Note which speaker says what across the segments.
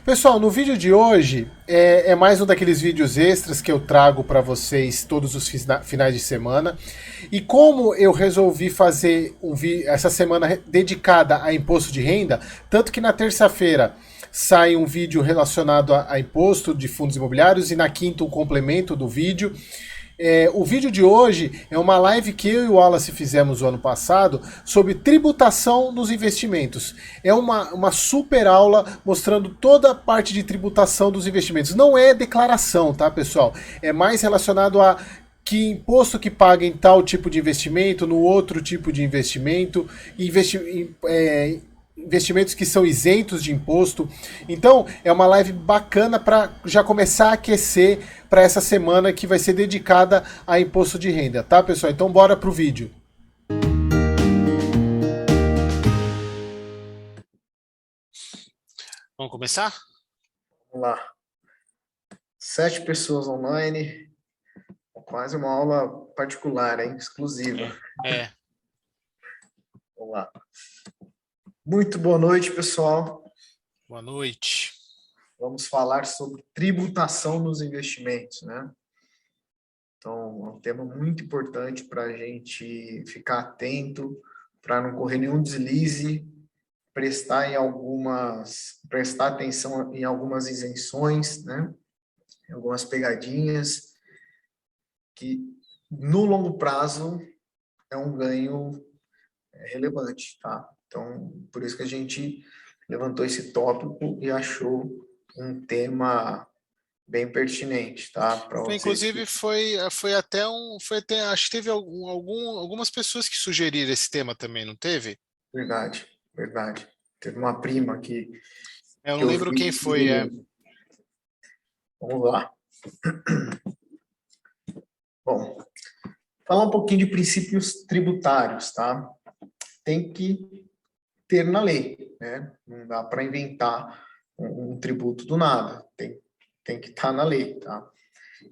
Speaker 1: Pessoal, no vídeo de hoje é mais um daqueles vídeos extras que eu trago para vocês todos os finais de semana. E como eu resolvi fazer essa semana dedicada a imposto de renda, tanto que na terça-feira sai um vídeo relacionado a imposto de fundos imobiliários e na quinta um complemento do vídeo. O vídeo de hoje é uma live que eu e o Wallace fizemos o ano passado sobre tributação nos investimentos. É uma super aula mostrando toda a parte de tributação dos investimentos. Não é declaração, tá, pessoal? É mais relacionado a que imposto que paga em tal tipo de investimento, no outro tipo de investimento, investimentos que são isentos de imposto. Então, é uma live bacana para já começar a aquecer para essa semana que vai ser dedicada a imposto de renda, tá, pessoal? Então, bora pro vídeo.
Speaker 2: Vamos começar?
Speaker 3: Vamos lá. 7 pessoas online. Quase uma aula particular, hein? Exclusiva.
Speaker 2: É.
Speaker 3: Vamos lá. Muito boa noite, pessoal.
Speaker 2: Boa noite.
Speaker 3: Vamos falar sobre tributação nos investimentos, né? Então, é um tema muito importante para a gente ficar atento, para não correr nenhum deslize, prestar atenção em algumas isenções, né? Em algumas pegadinhas, que no longo prazo é um ganho relevante, tá? Então, por isso que a gente levantou esse tópico e achou um tema bem pertinente, tá? Para vocês.
Speaker 2: Inclusive, acho que teve algumas pessoas que sugeriram esse tema também, não teve?
Speaker 3: Verdade, verdade. Teve uma prima
Speaker 2: Eu
Speaker 3: que
Speaker 2: não
Speaker 3: eu
Speaker 2: lembro
Speaker 3: vi
Speaker 2: quem foi,
Speaker 3: Vamos lá. Bom, falar um pouquinho de princípios tributários, tá? Tem que ter na lei, né? Não dá para inventar um tributo do nada. Tem que estar na lei, tá?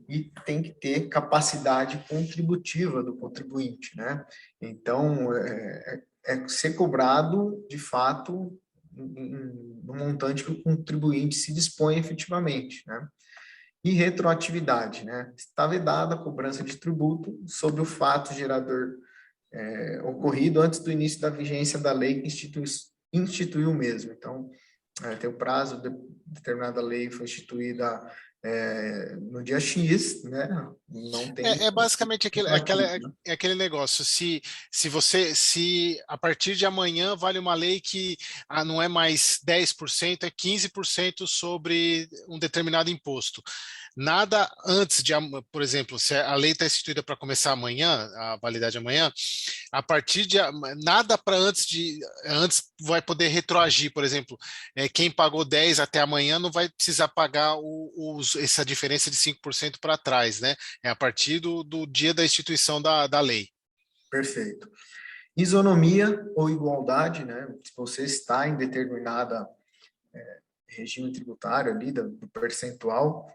Speaker 3: E tem que ter capacidade contributiva do contribuinte, né? Então, é ser cobrado, de fato, no montante que o contribuinte se dispõe efetivamente, né? E retroatividade, né? Está vedada a cobrança de tributo sobre o fato gerador ocorrido antes do início da vigência da lei que instituiu o mesmo. Então, tem o prazo, determinada lei foi instituída no dia X, né? Não tem
Speaker 2: é basicamente
Speaker 3: retroativo, né?
Speaker 2: aquele negócio. Se a partir de amanhã vale uma lei que não é mais 10%, é 15% sobre um determinado imposto. Nada antes por exemplo, se a lei está instituída para começar amanhã, a validade amanhã, a partir de nada para antes vai poder retroagir, por exemplo, quem pagou 10 até amanhã não vai precisar pagar essa diferença de 5% para trás, né? É a partir do dia da instituição da lei.
Speaker 3: Perfeito. Isonomia ou igualdade, né? Se você está em determinada regime tributário ali do percentual,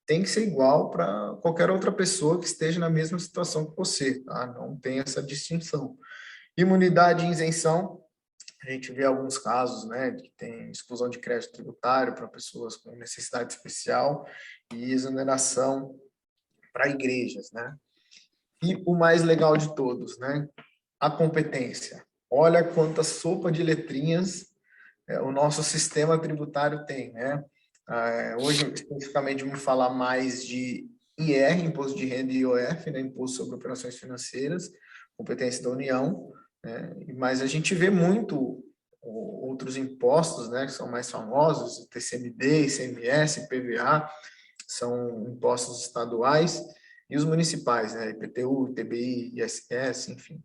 Speaker 3: tem que ser igual para qualquer outra pessoa que esteja na mesma situação que você, tá? Não tem essa distinção. Imunidade e isenção, a gente vê alguns casos, né, que tem exclusão de crédito tributário para pessoas com necessidade especial e exoneração para igrejas, né? E o mais legal de todos, né, a competência. Olha quanta sopa de letrinhas o nosso sistema tributário tem, né? Hoje, especificamente, vamos falar mais de IR, Imposto de Renda, e IOF, né? Imposto sobre Operações Financeiras, competência da União, né? Mas a gente vê muito outros impostos, né, que são mais famosos, TCMD, ICMS, IPVA, são impostos estaduais, e os municipais, né, IPTU, ITBI, ISS, enfim.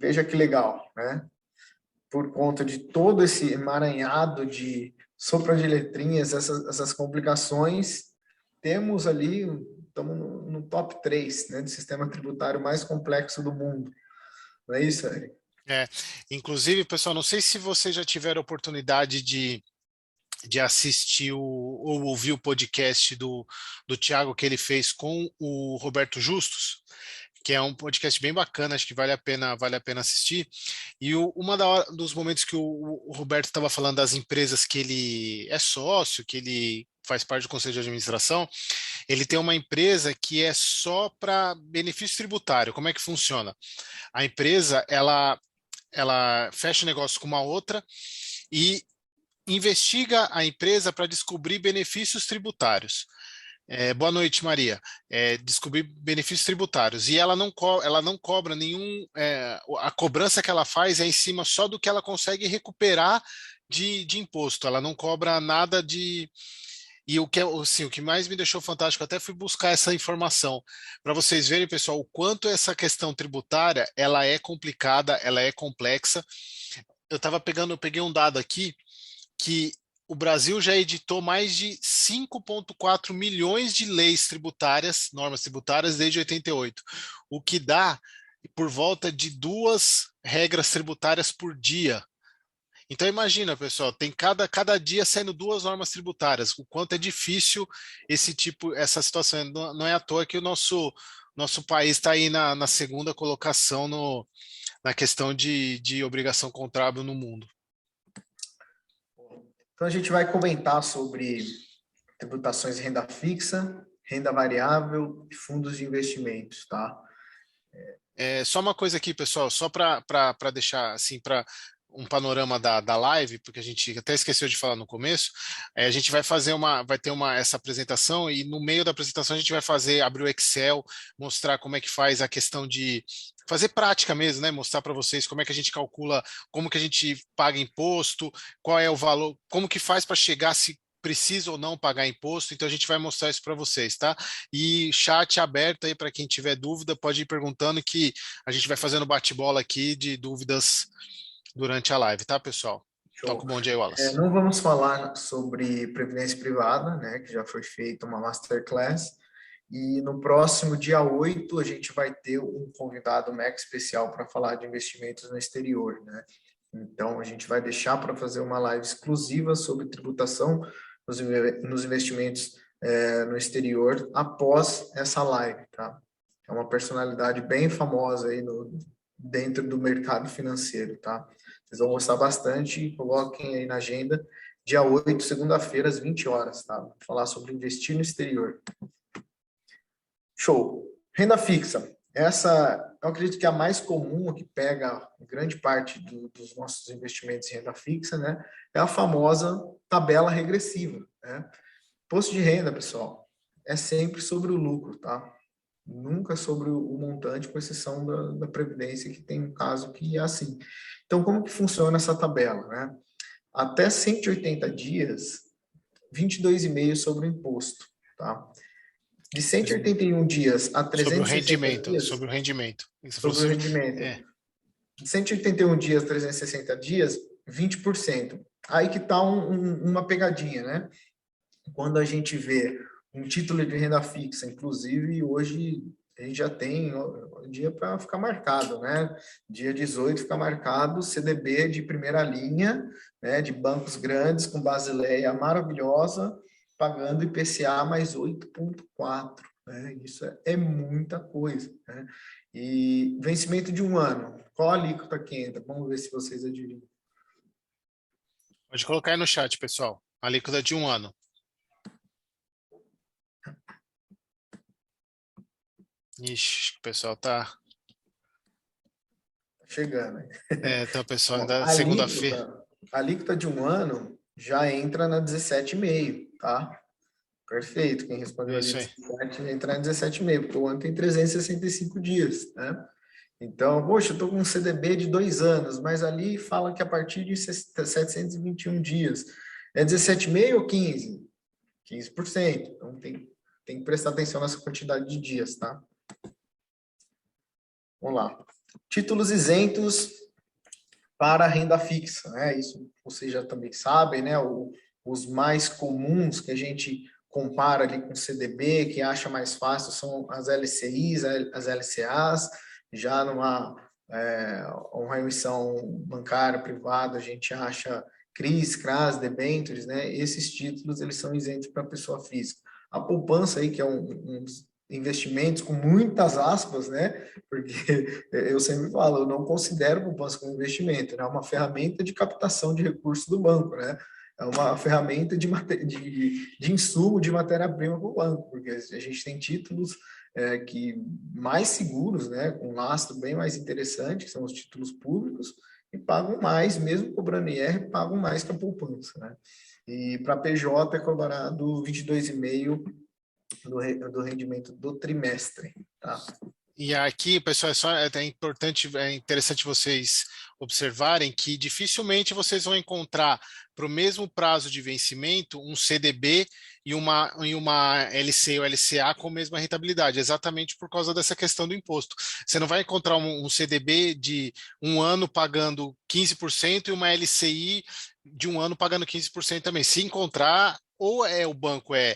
Speaker 3: Veja que legal, né? Por conta de todo esse emaranhado de sopa de letrinhas, essas complicações, temos ali, estamos no top 3, né, do sistema tributário mais complexo do mundo. Não é isso, Eric?
Speaker 2: Inclusive, pessoal, não sei se vocês já tiveram oportunidade de assistir ou ouvir o podcast do Thiago que ele fez com o Roberto Justus, que é um podcast bem bacana, acho que vale a pena assistir. E dos momentos que o Roberto estava falando das empresas que ele é sócio, que ele faz parte do conselho de administração, ele tem uma empresa que é só para benefício tributário. Como é que funciona? A empresa, ela fecha o negócio com uma outra e investiga a empresa para descobrir benefícios tributários. Boa noite, Maria. Descobrir benefícios tributários. E ela não cobra nenhum. A cobrança que ela faz é em cima só do que ela consegue recuperar de imposto. Ela não cobra nada de. E assim, o que mais me deixou fantástico, até fui buscar essa informação para vocês verem, pessoal, o quanto essa questão tributária ela é complicada, ela é complexa. Eu peguei um dado aqui que o Brasil já editou mais de 5,4 milhões de leis tributárias, normas tributárias, desde 88, o que dá por volta de 2 regras tributárias por dia. Então imagina, pessoal, tem cada dia saindo 2 normas tributárias, o quanto é difícil essa situação. Não é à toa que o nosso país está aí na segunda colocação na questão de obrigação contábil no mundo.
Speaker 3: Então, a gente vai comentar sobre tributações de renda fixa, renda variável e fundos de investimentos, tá?
Speaker 2: Só uma coisa aqui, pessoal, só para deixar assim, para um panorama da live, porque a gente até esqueceu de falar no começo, a gente vai ter essa apresentação e no meio da apresentação a gente vai abrir o Excel, mostrar como é que faz a questão de fazer prática mesmo, né? Mostrar para vocês como é que a gente calcula, como que a gente paga imposto, qual é o valor, como que faz para chegar se precisa ou não pagar imposto, então a gente vai mostrar isso para vocês, tá? E chat aberto aí para quem tiver dúvida, pode ir perguntando que a gente vai fazendo bate-bola aqui de dúvidas durante a live, tá, pessoal? Toca o bom dia aí, Wallace.
Speaker 3: Não vamos falar sobre previdência privada, né, que já foi feita uma masterclass, e no próximo dia 8 a gente vai ter um convidado mega especial para falar de investimentos no exterior, né? Então a gente vai deixar para fazer uma live exclusiva sobre tributação nos investimentos no exterior após essa live, tá? É uma personalidade bem famosa aí dentro do mercado financeiro, tá? Vocês vão gostar bastante, coloquem aí na agenda, dia 8, segunda-feira, às 20 horas, tá? Vou falar sobre investir no exterior. Show! Renda fixa. Essa, eu acredito que é a mais comum, que pega grande parte dos nossos investimentos em renda fixa, né? É a famosa tabela regressiva, né? Imposto de renda, pessoal, é sempre sobre o lucro, tá? Nunca sobre o montante, com exceção da Previdência, que tem um caso que é assim. Então, como que funciona essa tabela, né? Até 180 dias, 22,5 sobre o imposto, tá? De 181 dias a 360 dias...
Speaker 2: Sobre o rendimento.
Speaker 3: Sobre o rendimento. De 181 dias a 360 dias, 20%. Aí que está uma pegadinha, né? Quando a gente vê um título de renda fixa, inclusive hoje a gente já tem um dia para ficar marcado, né? Dia 18 fica marcado CDB de primeira linha, né? De bancos grandes com Basileia maravilhosa, pagando IPCA mais 8,4, né? Isso é muita coisa, né? E vencimento de 1 ano, qual a alíquota que entra? Vamos ver se vocês adivinham.
Speaker 2: Pode colocar aí no chat, pessoal. A alíquota de 1 ano. Ixi, o pessoal tá
Speaker 3: chegando.
Speaker 2: Então, pessoal, ainda segunda-feira.
Speaker 3: A alíquota de 1 ano já entra na 17,5, tá? Perfeito. Quem respondeu ali 17 entra na 17,5, porque o ano tem 365 dias, né? Então, poxa, eu estou com um CDB de 2 anos, mas ali fala que a partir de 721 dias. É 17,5 ou 15? 15%. Então, tem que prestar atenção nessa quantidade de dias, tá? Vamos lá. Títulos isentos para renda fixa, né? Isso vocês já também sabem, né? Os mais comuns que a gente compara ali com o CDB, que acha mais fácil, são as LCIs, as LCAs. Já uma emissão bancária privada, a gente acha CRIs, CRAs, debêntures, né? Esses títulos, eles são isentos para a pessoa física. A poupança aí, que é um investimentos com muitas aspas, né? Porque eu sempre falo, eu não considero a poupança como investimento, né? É uma ferramenta de captação de recursos do banco, né? É uma ferramenta de insumo de matéria-prima para o banco, porque a gente tem títulos que mais seguros, né? Com um lastro bem mais interessante, que são os títulos públicos, e pagam mais, mesmo cobrando IR, pagam mais que a poupança, né? E para PJ é cobrado 22,5% do rendimento do trimestre, tá?
Speaker 2: E aqui, pessoal, é importante, é interessante vocês observarem que dificilmente vocês vão encontrar para o mesmo prazo de vencimento um CDB e uma LC ou LCA com a mesma rentabilidade, exatamente por causa dessa questão do imposto. Você não vai encontrar um CDB de um ano pagando 15% e uma LCI de um ano pagando 15% também. Se encontrar, ou o banco é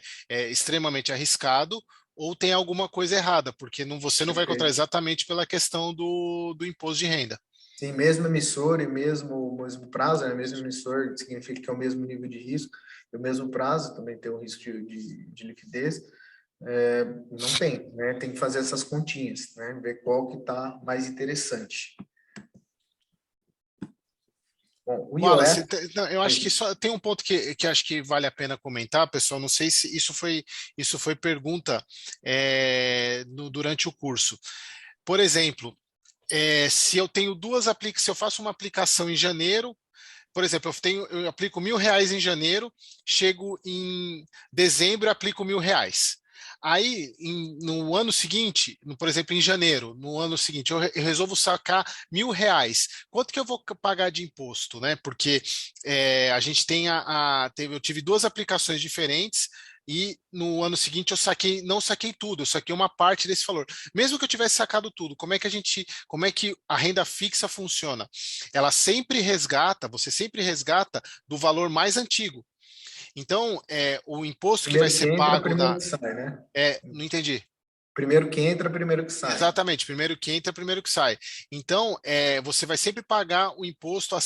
Speaker 2: extremamente arriscado, ou tem alguma coisa errada, porque você não vai encontrar
Speaker 3: Perfeito.
Speaker 2: exatamente pela questão do imposto de renda.
Speaker 3: Sim, mesmo emissor e mesmo prazo, né? Mesmo emissor significa que é o mesmo nível de risco, e o mesmo prazo também tem um risco de liquidez. Não tem, né? Tem que fazer essas continhas, né? Ver qual que está mais interessante. Bom, o
Speaker 2: Wallace,
Speaker 3: IOF,
Speaker 2: não, eu acho que só tem um ponto que acho que vale a pena comentar, pessoal. Não sei se isso foi pergunta durante o curso. Por exemplo, se eu tenho se eu faço uma aplicação em janeiro. Por exemplo, eu aplico R$ 1.000 em janeiro, chego em dezembro e aplico R$ 1.000. Aí, no ano seguinte, por exemplo, em janeiro, no ano seguinte, eu resolvo sacar R$ 1.000. Quanto que eu vou pagar de imposto, né? Porque a gente tem eu tive duas aplicações diferentes. E no ano seguinte não saquei tudo, eu saquei uma parte desse valor. Mesmo que eu tivesse sacado tudo, como é que a renda fixa funciona? Você sempre resgata do valor mais antigo. Então, o imposto que vai
Speaker 3: primeiro que
Speaker 2: ser
Speaker 3: entra,
Speaker 2: pago
Speaker 3: primeiro que sai, né?
Speaker 2: não entendi.
Speaker 3: Primeiro que entra, primeiro que sai.
Speaker 2: Exatamente, primeiro que entra, primeiro que sai. Então, você vai sempre pagar o imposto,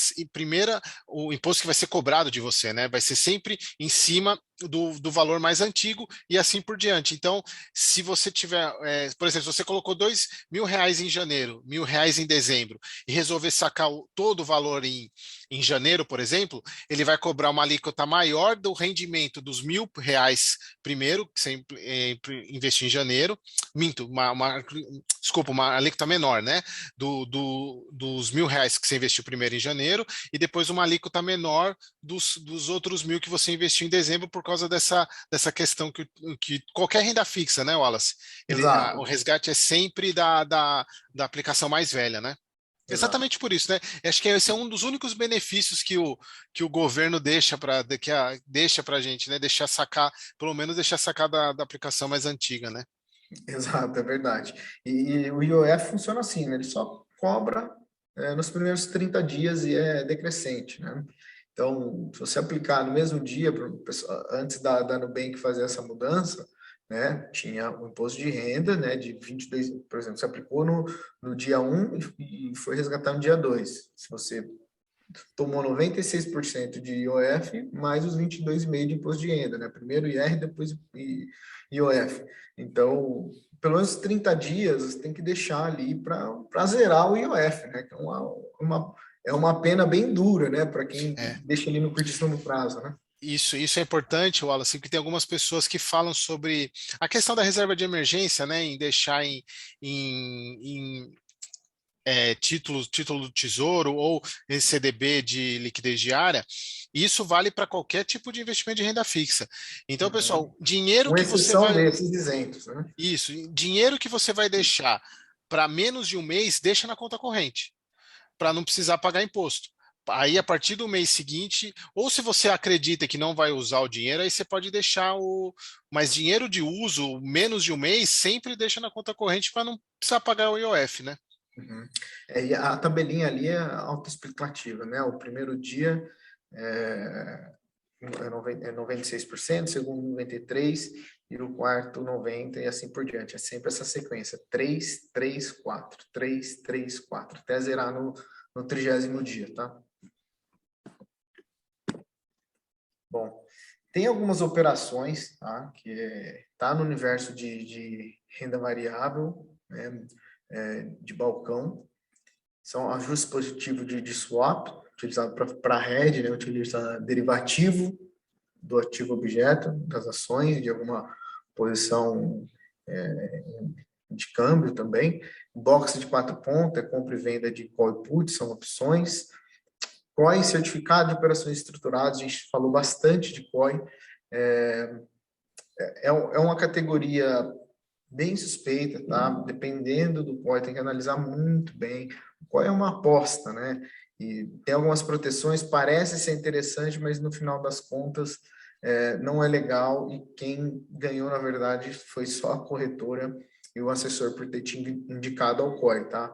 Speaker 2: o imposto que vai ser cobrado de você, né? Vai ser sempre em cima do valor mais antigo e assim por diante. Então, se você tiver, por exemplo, se você colocou R$ 2.000 em janeiro, R$ 1.000 em dezembro e resolver sacar todo o valor em janeiro, por exemplo, ele vai cobrar uma alíquota maior do rendimento dos R$ 1.000 primeiro, que você investiu em janeiro, minto, desculpa, uma alíquota menor, né? Dos R$ 1.000 que você investiu primeiro em janeiro, e depois uma alíquota menor dos outros 1.000 que você investiu em dezembro, por causa dessa questão que qualquer renda fixa, né, Wallace? O
Speaker 3: Exato,
Speaker 2: resgate é sempre da aplicação mais velha, né?
Speaker 3: exato.
Speaker 2: Exatamente por isso, né? Acho que esse é um dos únicos benefícios que o governo deixa para a gente, né? Deixar sacar, pelo menos deixar sacar da aplicação mais antiga, né?
Speaker 3: Exato, é verdade. E o IOF funciona assim, né? Ele só cobra nos primeiros 30 dias e é decrescente, né? Então, se você aplicar no mesmo dia, antes da Nubank fazer essa mudança, né, tinha o imposto de renda, né, de 22, por exemplo, você aplicou no dia 1 e foi resgatar no dia 2. Se você tomou 96% de IOF, mais os 22,5% de imposto de renda, né? Primeiro IR, depois IOF. Então, pelo menos 30 dias, você tem que deixar ali para zerar o IOF, né? Que é uma pena bem dura, né? Para quem
Speaker 2: É.
Speaker 3: deixa ali no curtíssimo prazo, né?
Speaker 2: Isso é importante, Wallace, porque tem algumas pessoas que falam sobre a questão da reserva de emergência, né, em deixar em título do Tesouro ou em CDB de liquidez diária. Isso vale para qualquer tipo de investimento de renda fixa. Então,
Speaker 3: Uhum.
Speaker 2: pessoal, dinheiro
Speaker 3: Com
Speaker 2: que você
Speaker 3: exceção
Speaker 2: vai
Speaker 3: desses isentos, né?
Speaker 2: isso, dinheiro que você vai deixar para menos de um mês, deixa na conta corrente, para não precisar pagar imposto. Aí, a partir do mês seguinte, ou se você acredita que não vai usar o dinheiro, aí você pode deixar o. Mas dinheiro de uso, menos de um mês, sempre deixa na conta corrente para não precisar pagar o IOF, né?
Speaker 3: Uhum. E a tabelinha ali é autoexplicativa, né? O primeiro dia é 96%, o segundo 93% e o quarto 90% e assim por diante. É sempre essa sequência: 3, 3, 4, 3, 3, 4, até zerar no 30º dia, tá? Bom, Tem algumas operações, tá? Que está no universo de renda variável, né? De balcão, são ajustes positivos de swap, utilizado para hedge, né? Utiliza derivativo do ativo objeto, das ações, de alguma posição de câmbio também. Box de 4 pontos, compra e venda de call e put, são opções. COI, certificado de operações estruturadas, a gente falou bastante de COI. É uma categoria bem suspeita, tá? Dependendo do COI, tem que analisar muito bem. O COI é uma aposta, né? E tem algumas proteções, parece ser interessante, mas no final das contas não é legal, e quem ganhou, na verdade, foi só a corretora e o assessor por ter te indicado ao COI, tá?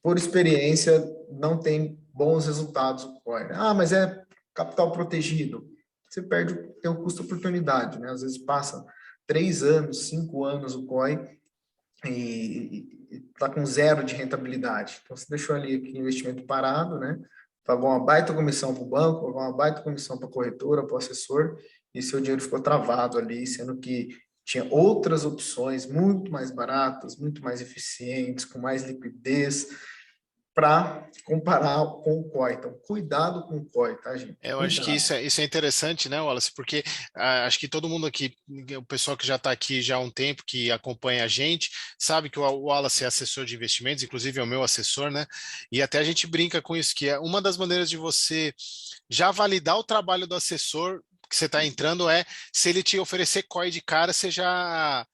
Speaker 3: Por experiência, não tem bons resultados o COI. Ah, mas é capital protegido. Você perde o teu custo-oportunidade, né? Às vezes passa 3 anos, 5 anos o COI e está com 0 de rentabilidade. Então, você deixou ali aquele investimento parado, né? Pagou uma baita comissão para o banco, pagou uma baita comissão para a corretora, para o assessor, e seu dinheiro ficou travado ali, sendo que tinha outras opções muito mais baratas, muito mais eficientes, com mais liquidez, para comparar com o COI. Então, cuidado com o COI, tá, gente?
Speaker 2: Eu
Speaker 3: Cuidado.
Speaker 2: acho que isso é interessante, né, Wallace? Porque acho que todo mundo aqui, o pessoal que já está aqui já há um tempo, que acompanha a gente, sabe que o Wallace é assessor de investimentos, inclusive é o meu assessor, né? E até a gente brinca com isso, que é uma das maneiras de você já validar o trabalho do assessor que você está entrando é, se ele te oferecer COI de cara, você já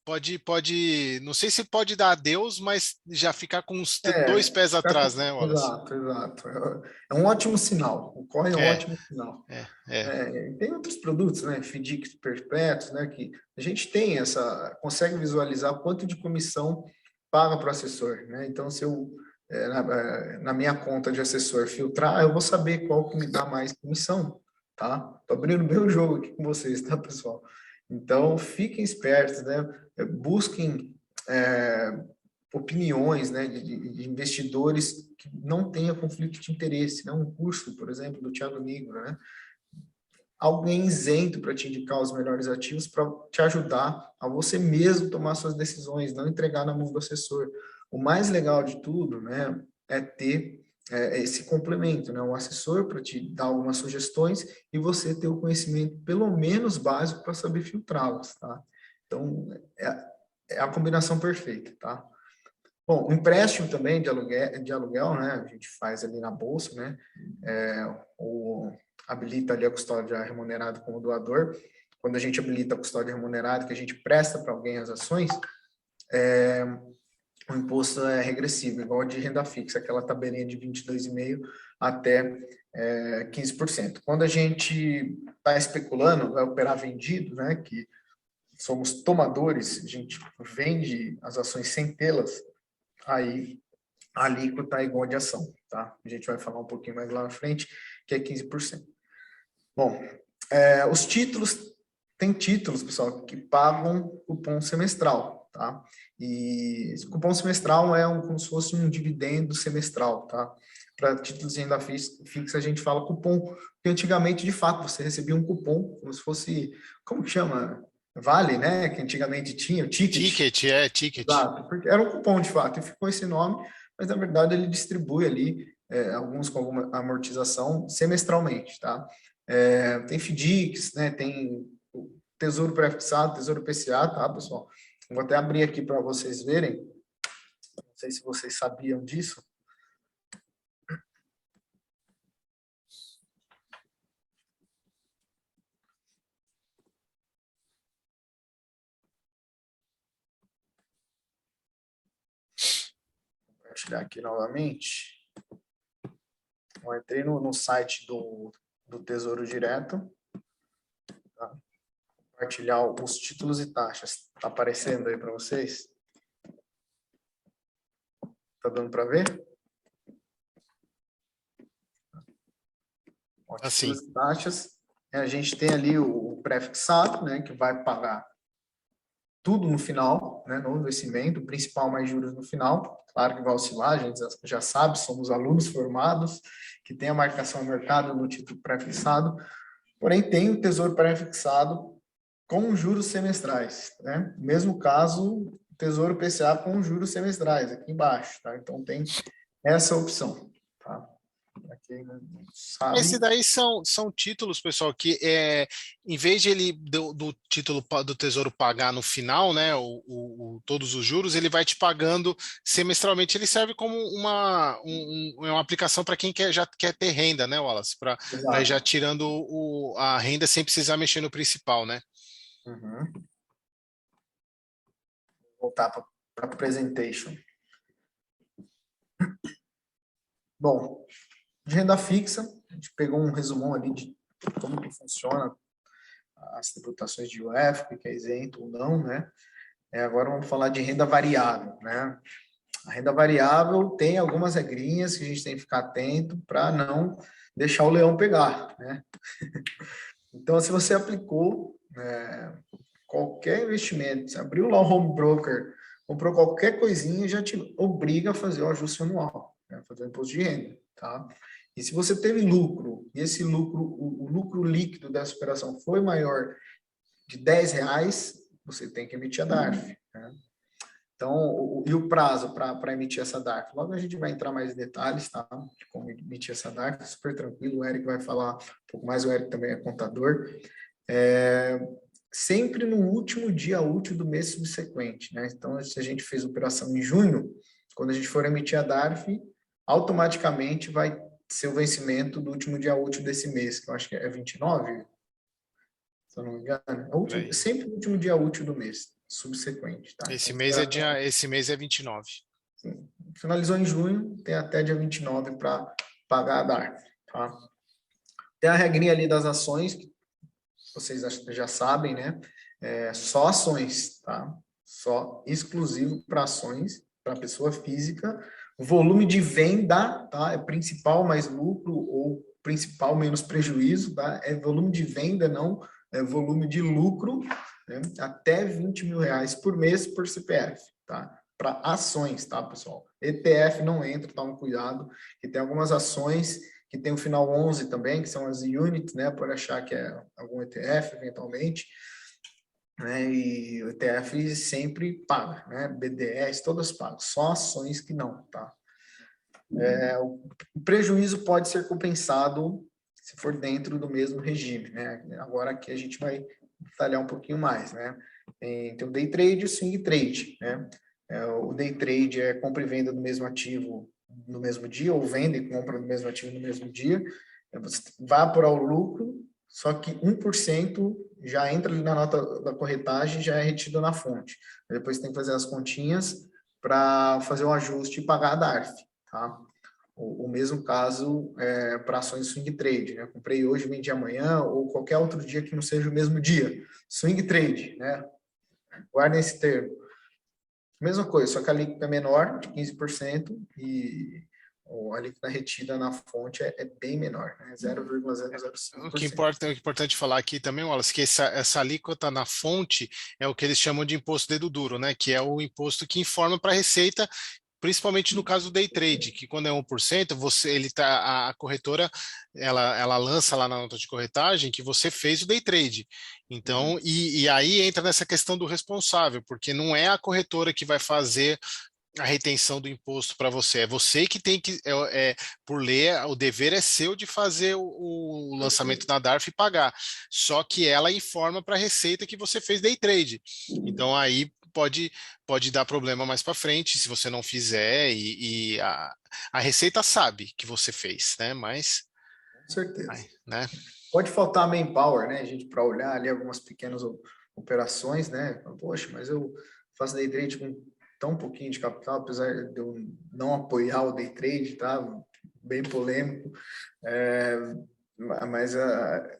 Speaker 2: pode, não sei se pode dar adeus, mas já ficar com uns 2 pés atrás, né, Wallace?
Speaker 3: Exato, exato. É um ótimo sinal. O COI é um
Speaker 2: É,
Speaker 3: ótimo sinal.
Speaker 2: é.
Speaker 3: Tem outros produtos, né? FDIC perpétuos, né? Que a gente tem consegue visualizar quanto de comissão paga para o assessor, né? Então, se eu, na minha conta de assessor filtrar, eu vou saber qual que me dá mais comissão, tá? Tô abrindo meu jogo aqui com vocês, tá, pessoal? Então, fiquem espertos, né? Busquem opiniões, né, de investidores que não tenha conflito de interesse, né? Um curso, por exemplo, do Thiago Nigro, né? Alguém isento para te indicar os melhores ativos para te ajudar a você mesmo tomar suas decisões, não entregar na mão do assessor. O mais legal de tudo, né, é ter esse complemento, né, um assessor para te dar algumas sugestões e você ter o conhecimento pelo menos básico para saber filtrá-las, tá? Então, é a combinação perfeita, tá? Bom, o empréstimo também de aluguel, né? A gente faz ali na bolsa, né? Habilita ali a custódia remunerada como doador. Quando a gente habilita a custódia remunerada, que a gente presta para alguém as ações, o imposto é regressivo, igual de renda fixa, aquela tabelinha de 22,5% até 15%. Quando a gente está especulando, vai operar vendido, né? Que somos tomadores, a gente vende as ações sem tê-las, aí a alíquota é igual de ação, tá? A gente vai falar um pouquinho mais lá na frente, que é 15%. Bom, os títulos, tem títulos, pessoal, que pagam cupom semestral, tá? E esse cupom semestral como se fosse um dividendo semestral, tá? Para títulos de renda fixa, a gente fala cupom, porque antigamente, de fato, você recebia um cupom, como se fosse, como que chama? Vale, né? Que antigamente tinha, o ticket.
Speaker 2: Ticket.
Speaker 3: Exato, porque era um cupom de fato, e ficou esse nome, mas na verdade ele distribui ali, alguns com alguma amortização semestralmente, tá? Tem FDICs, né? Tem o Tesouro Pré-fixado, Tesouro PCA, tá, pessoal? Vou até abrir aqui para vocês verem, não sei se vocês sabiam disso. Compartilhar aqui novamente. Eu entrei no site do Tesouro Direto. Tá? Compartilhar os títulos e taxas. Está aparecendo aí para vocês? Está dando para ver? Ó,
Speaker 2: Assim.
Speaker 3: títulos e taxas. A gente tem ali o pré-fixado, né, que vai pagar tudo no final, né, no investimento, o principal mais juros no final. Claro que vai oscilar, a gente já sabe, somos alunos formados, que tem a marcação ao mercado no título pré-fixado. Porém, tem o Tesouro pré-fixado com juros semestrais, né? Mesmo caso, Tesouro PCA com juros semestrais, aqui embaixo, tá? Então, tem essa opção, tá? Para quem não
Speaker 2: Esse
Speaker 3: sabe,
Speaker 2: daí são títulos, pessoal, que em vez de ele do título do Tesouro pagar no final, né, todos os juros, ele vai te pagando semestralmente. Ele serve como uma aplicação para quem já quer ter renda, né, Wallace? Para ir já
Speaker 3: exato.
Speaker 2: tirando a renda sem precisar mexer no principal, né?
Speaker 3: Uhum. Voltar para a presentation. Bom, de renda fixa, a gente pegou um resumão ali de como que funciona as tributações de UF, que é isento ou não, né? Agora vamos falar de renda variável, né? A renda variável tem algumas regrinhas que a gente tem que ficar atento para não deixar o leão pegar, né? Então, se você aplicou qualquer investimento, você abriu lá o home broker, comprou qualquer coisinha, já te obriga a fazer o ajuste anual, né? Fazer o imposto de renda, tá? E se você teve lucro, e esse lucro, o lucro líquido dessa operação foi maior de R$ 10, você tem que emitir a DARF, né? Então, e o prazo para emitir essa DARF? Logo a gente vai entrar mais em detalhes, tá? De como emitir essa DARF, super tranquilo. O Eric vai falar um pouco mais, o Eric também é contador. Sempre no último dia útil do mês subsequente, né? Então, se a gente fez operação em junho, quando a gente for emitir a DARF, automaticamente vai ser o vencimento do último dia útil desse mês, que eu acho que é 29, se eu não me engano. Sempre no último dia útil do mês subsequente, tá?
Speaker 2: Esse
Speaker 3: Então,
Speaker 2: mês esse mês é 29.
Speaker 3: sim, finalizou em junho, tem até dia 29 para pagar a DARF, tá? Tem a regrinha ali das ações, que vocês já sabem, né? Só ações, tá? Só exclusivo para ações, para pessoa física. O volume de venda, tá? É principal mais lucro ou principal menos prejuízo, tá? É volume de venda, não é volume de lucro, né? Até R$ 20.000 por mês por CPF, tá? Para ações, tá, pessoal? ETF não entra, toma cuidado, que tem algumas ações que tem o final 11 também, que são as units, né, por achar que é algum ETF, eventualmente, né, e o ETF sempre paga, né, BDS, todas pagam, só ações que não, tá? O prejuízo pode ser compensado se for dentro do mesmo regime, né? Agora aqui a gente vai detalhar um pouquinho mais, né? Tem o day trade e o swing trade, né? O day trade é compra e venda do mesmo ativo no mesmo dia, ou venda e compra do mesmo ativo no mesmo dia. Você vai apurar o lucro, só que 1% já entra ali na nota da corretagem, já é retido na fonte. Depois tem que fazer as continhas para fazer o ajuste e pagar a DARF, tá? O mesmo caso para ações swing trade, né? Comprei hoje, vendi amanhã, ou qualquer outro dia que não seja o mesmo dia. Swing trade, né? Guardem esse termo. Mesma coisa, só que a alíquota é menor, de 15%, e a alíquota retida na fonte é bem menor, né?
Speaker 2: O que
Speaker 3: 0,005%.
Speaker 2: importa, é importante falar aqui também, Wallace, que essa alíquota na fonte é o que eles chamam de imposto dedo duro, né? Que é o imposto que informa para a Receita, principalmente no caso do day trade, que quando é 1%, a corretora ela lança lá na nota de corretagem que você fez o day trade. Então, e aí entra nessa questão do responsável, porque não é a corretora que vai fazer a retenção do imposto para você. É você que tem que, por lei, o dever é seu de fazer o lançamento da DARF e pagar. Só que ela informa para a Receita que você fez day trade. Então aí pode dar problema mais para frente se você não fizer e a Receita sabe que você fez, né? Mas,
Speaker 3: Com certeza.
Speaker 2: né?
Speaker 3: Pode faltar manpower, né, gente, para olhar ali algumas pequenas operações, né? Poxa, mas eu faço day trade com tão pouquinho de capital, apesar de eu não apoiar o day trade, tá? Bem polêmico. Mas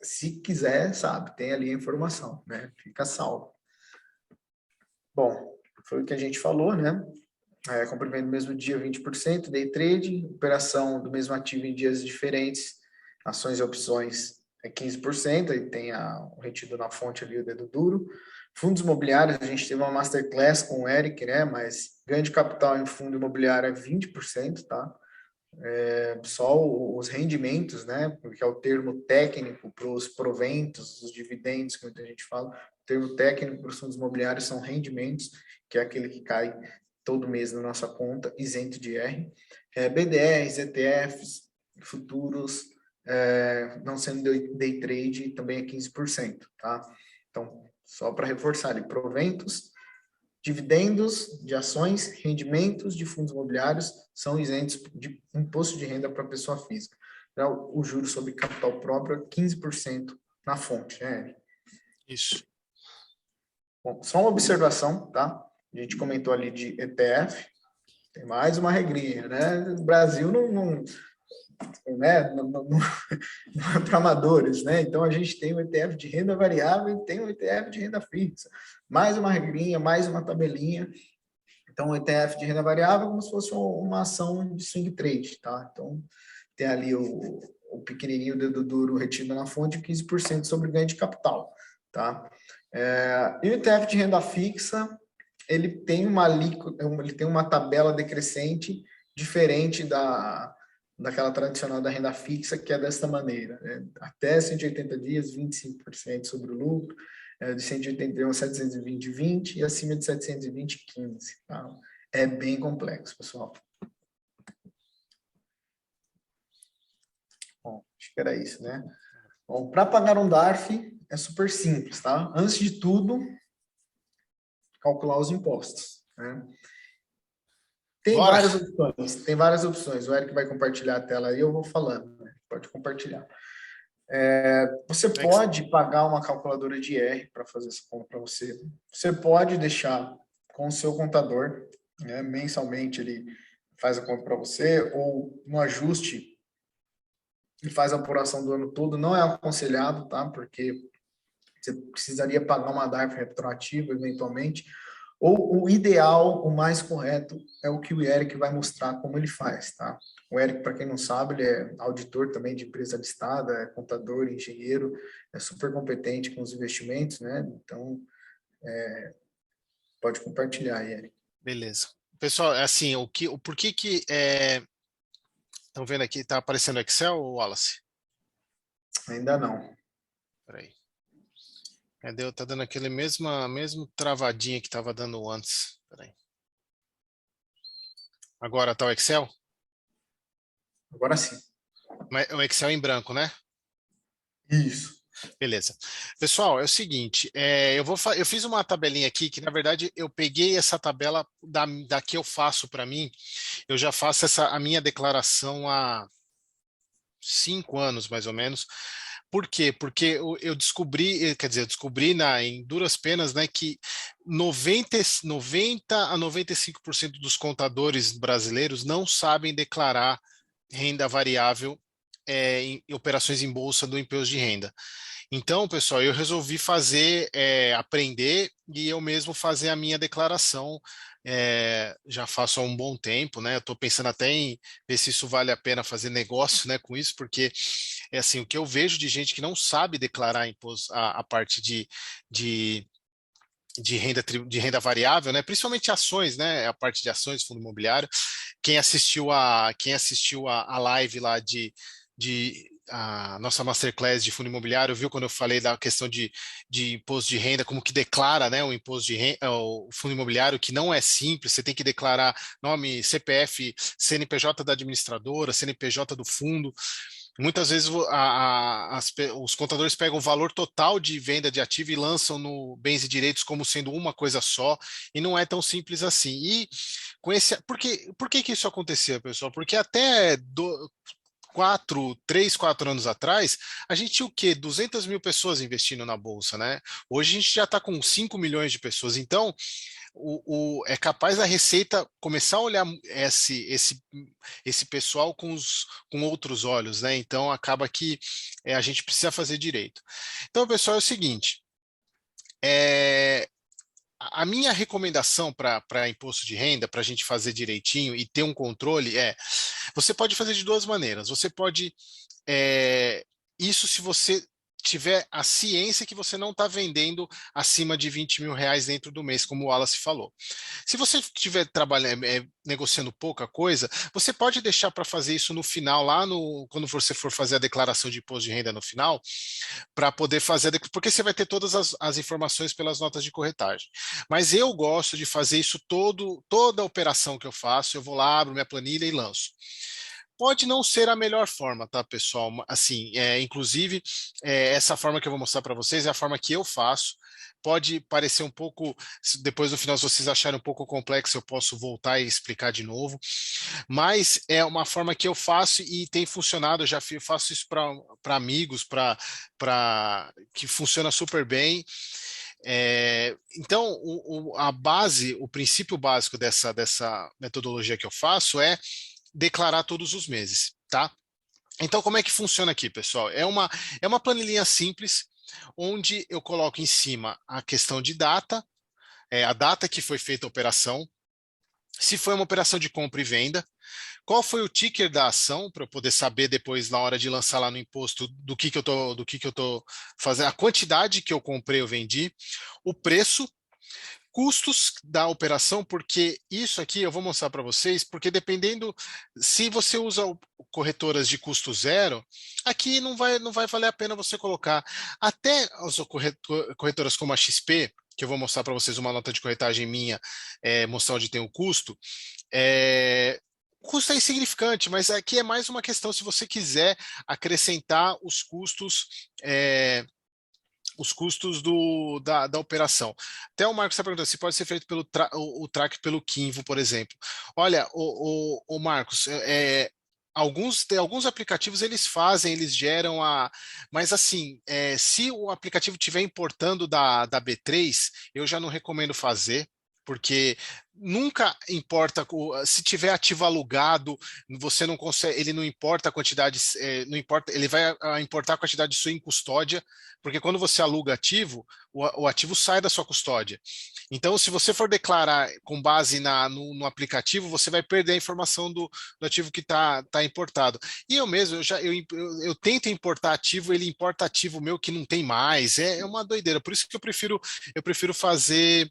Speaker 3: se quiser, sabe, tem ali a informação, né? Fica salvo. Bom, foi o que a gente falou, né? Compra e venda no mesmo dia, 20%, day trade, operação do mesmo ativo em dias diferentes, ações e opções é 15%, aí tem o retido na fonte ali, o dedo duro. Fundos imobiliários, a gente teve uma masterclass com o Eric, né? Mas ganho de capital em fundo imobiliário é 20%, tá? Só os rendimentos, né, porque é o termo técnico para os proventos, os dividendos, que muita gente fala, o termo técnico para os fundos imobiliários são rendimentos, que é aquele que cai todo mês na nossa conta, isento de IR. BDRs, ETFs, futuros, não sendo day trade, também é 15%, tá? Então, só para reforçar ali, proventos, dividendos de ações, rendimentos de fundos imobiliários são isentos de imposto de renda para pessoa física. Já o juro sobre capital próprio é 15% na fonte, né?
Speaker 2: Isso.
Speaker 3: Bom, só uma observação, tá? A gente comentou ali de ETF, tem mais uma regrinha, né? O Brasil não é para amadores, né? Então a gente tem o ETF de renda variável e tem o ETF de renda fixa. Mais uma regrinha, mais uma tabelinha. Então, o ETF de renda variável é como se fosse uma ação de swing trade, tá? Então, tem ali o pequenininho dedo duro retido na fonte, 15% sobre ganho de capital, tá? E o ETF de renda fixa, ele tem uma tabela decrescente diferente daquela tradicional da renda fixa, que é desta maneira, né? Até 180 dias, 25% sobre o lucro, de 181 a 720, 20, e acima de 720, 15. Tá? É bem complexo, pessoal. Bom, acho que era isso, né? Bom, para pagar um DARF é super simples, tá? Antes de tudo, calcular os impostos, né? Tem
Speaker 2: Bora.
Speaker 3: várias opções. O Eric vai compartilhar a tela aí, eu vou falando, né? Pode compartilhar. Você pode pagar uma calculadora de IR para fazer essa conta para você. Você pode deixar com o seu contador, né? Mensalmente ele faz a conta para você, ou no ajuste ele faz a apuração do ano todo. Não é aconselhado, tá? Porque você precisaria pagar uma DARF retroativa eventualmente. Ou o ideal, o mais correto, é o que o Eric vai mostrar como ele faz, tá? O Eric, para quem não sabe, ele é auditor também de empresa listada, é contador, engenheiro, é super competente com os investimentos, né? Então, pode compartilhar aí, Eric.
Speaker 2: Beleza. Pessoal, assim, por que estão vendo aqui, tá aparecendo o Excel, Wallace?
Speaker 3: Ainda não.
Speaker 2: Peraí. Tá dando aquele mesmo travadinha que estava dando antes. Peraí. Agora tá o Excel?
Speaker 3: Agora sim.
Speaker 2: Mas o Excel em branco, né?
Speaker 3: Isso.
Speaker 2: Beleza. Pessoal, é o seguinte, eu fiz uma tabelinha aqui que, na verdade, eu peguei essa tabela da que eu faço para mim, eu já faço a minha declaração há 5 anos, mais ou menos. Por quê? Porque eu descobri, quer dizer, eu descobri em duras penas, né, que 90 a 95% dos contadores brasileiros não sabem declarar renda variável em operações em bolsa do imposto de renda. Então, pessoal, eu resolvi aprender e eu mesmo fazer a minha declaração. Já faço há um bom tempo, né? Eu estou pensando até em ver se isso vale a pena fazer negócio, né, com isso, porque é assim, o que eu vejo de gente que não sabe declarar imposto, a parte de de renda variável, né? Principalmente ações, né? A parte de ações, fundo imobiliário. Quem assistiu a live lá de a nossa masterclass de fundo imobiliário, viu quando eu falei da questão de imposto de renda, como que declara, né, o imposto de renda, o fundo imobiliário, que não é simples, você tem que declarar nome, CPF, CNPJ da administradora, CNPJ do fundo. Muitas vezes os contadores pegam o valor total de venda de ativo e lançam no bens e direitos como sendo uma coisa só, e não é tão simples assim. E por que isso aconteceu, pessoal? Porque até 3, 4 anos atrás, a gente tinha o quê? 200 mil pessoas investindo na Bolsa, né? Hoje a gente já está com 5 milhões de pessoas. Então, é capaz da Receita começar a olhar esse pessoal com outros olhos, né? Então acaba que a gente precisa fazer direito. Então, pessoal, é o seguinte: a minha recomendação para imposto de renda, para a gente fazer direitinho e ter um controle, você pode fazer de duas maneiras. Você pode, isso se você tiver a ciência que você não está vendendo acima de 20 mil reais dentro do mês, como o Wallace falou. Se você estiver trabalhando, negociando pouca coisa, você pode deixar para fazer isso no final, quando você for fazer a declaração de imposto de renda no final, para poder fazer, porque você vai ter todas as informações pelas notas de corretagem. Mas eu gosto de fazer isso toda a operação que eu faço, eu vou lá, abro minha planilha e lanço. Pode não ser a melhor forma, tá, pessoal? Assim, inclusive, essa forma que eu vou mostrar para vocês é a forma que eu faço. Pode parecer um pouco, depois no final, se vocês acharem um pouco complexo, eu posso voltar e explicar de novo. Mas é uma forma que eu faço e tem funcionado. Eu já faço isso para amigos, que funciona super bem. Então, o princípio básico dessa metodologia que eu faço é declarar todos os meses, tá? Então, como é que funciona aqui, pessoal? É uma planilhinha simples, onde eu coloco em cima a questão de data, a data que foi feita a operação, se foi uma operação de compra e venda, qual foi o ticker da ação, para eu poder saber depois, na hora de lançar lá no imposto, do que eu tô fazendo, a quantidade que eu comprei ou vendi, o preço, custos da operação, porque isso aqui eu vou mostrar para vocês, porque dependendo, se você usa corretoras de custo zero, aqui não vai valer a pena você colocar. Até as corretoras como a XP, que eu vou mostrar para vocês uma nota de corretagem minha, mostrar onde tem o custo, o custo é insignificante, mas aqui é mais uma questão se você quiser acrescentar os custos da operação. Até o Marcos está perguntando se pode ser feito o track pelo Kinvo, por exemplo. Olha, o Marcos, alguns aplicativos eles geram mas assim, se o aplicativo estiver importando da B3, eu já não recomendo fazer, porque nunca importa, se tiver ativo alugado, você não consegue, ele não importa a quantidade, não importa, ele vai importar a quantidade sua em custódia, porque quando você aluga ativo, o ativo sai da sua custódia. Então, se você for declarar com base no aplicativo, você vai perder a informação do ativo que tá importado. E eu mesmo, eu tento importar ativo, ele importa ativo meu que não tem mais, é uma doideira. Por isso que eu prefiro fazer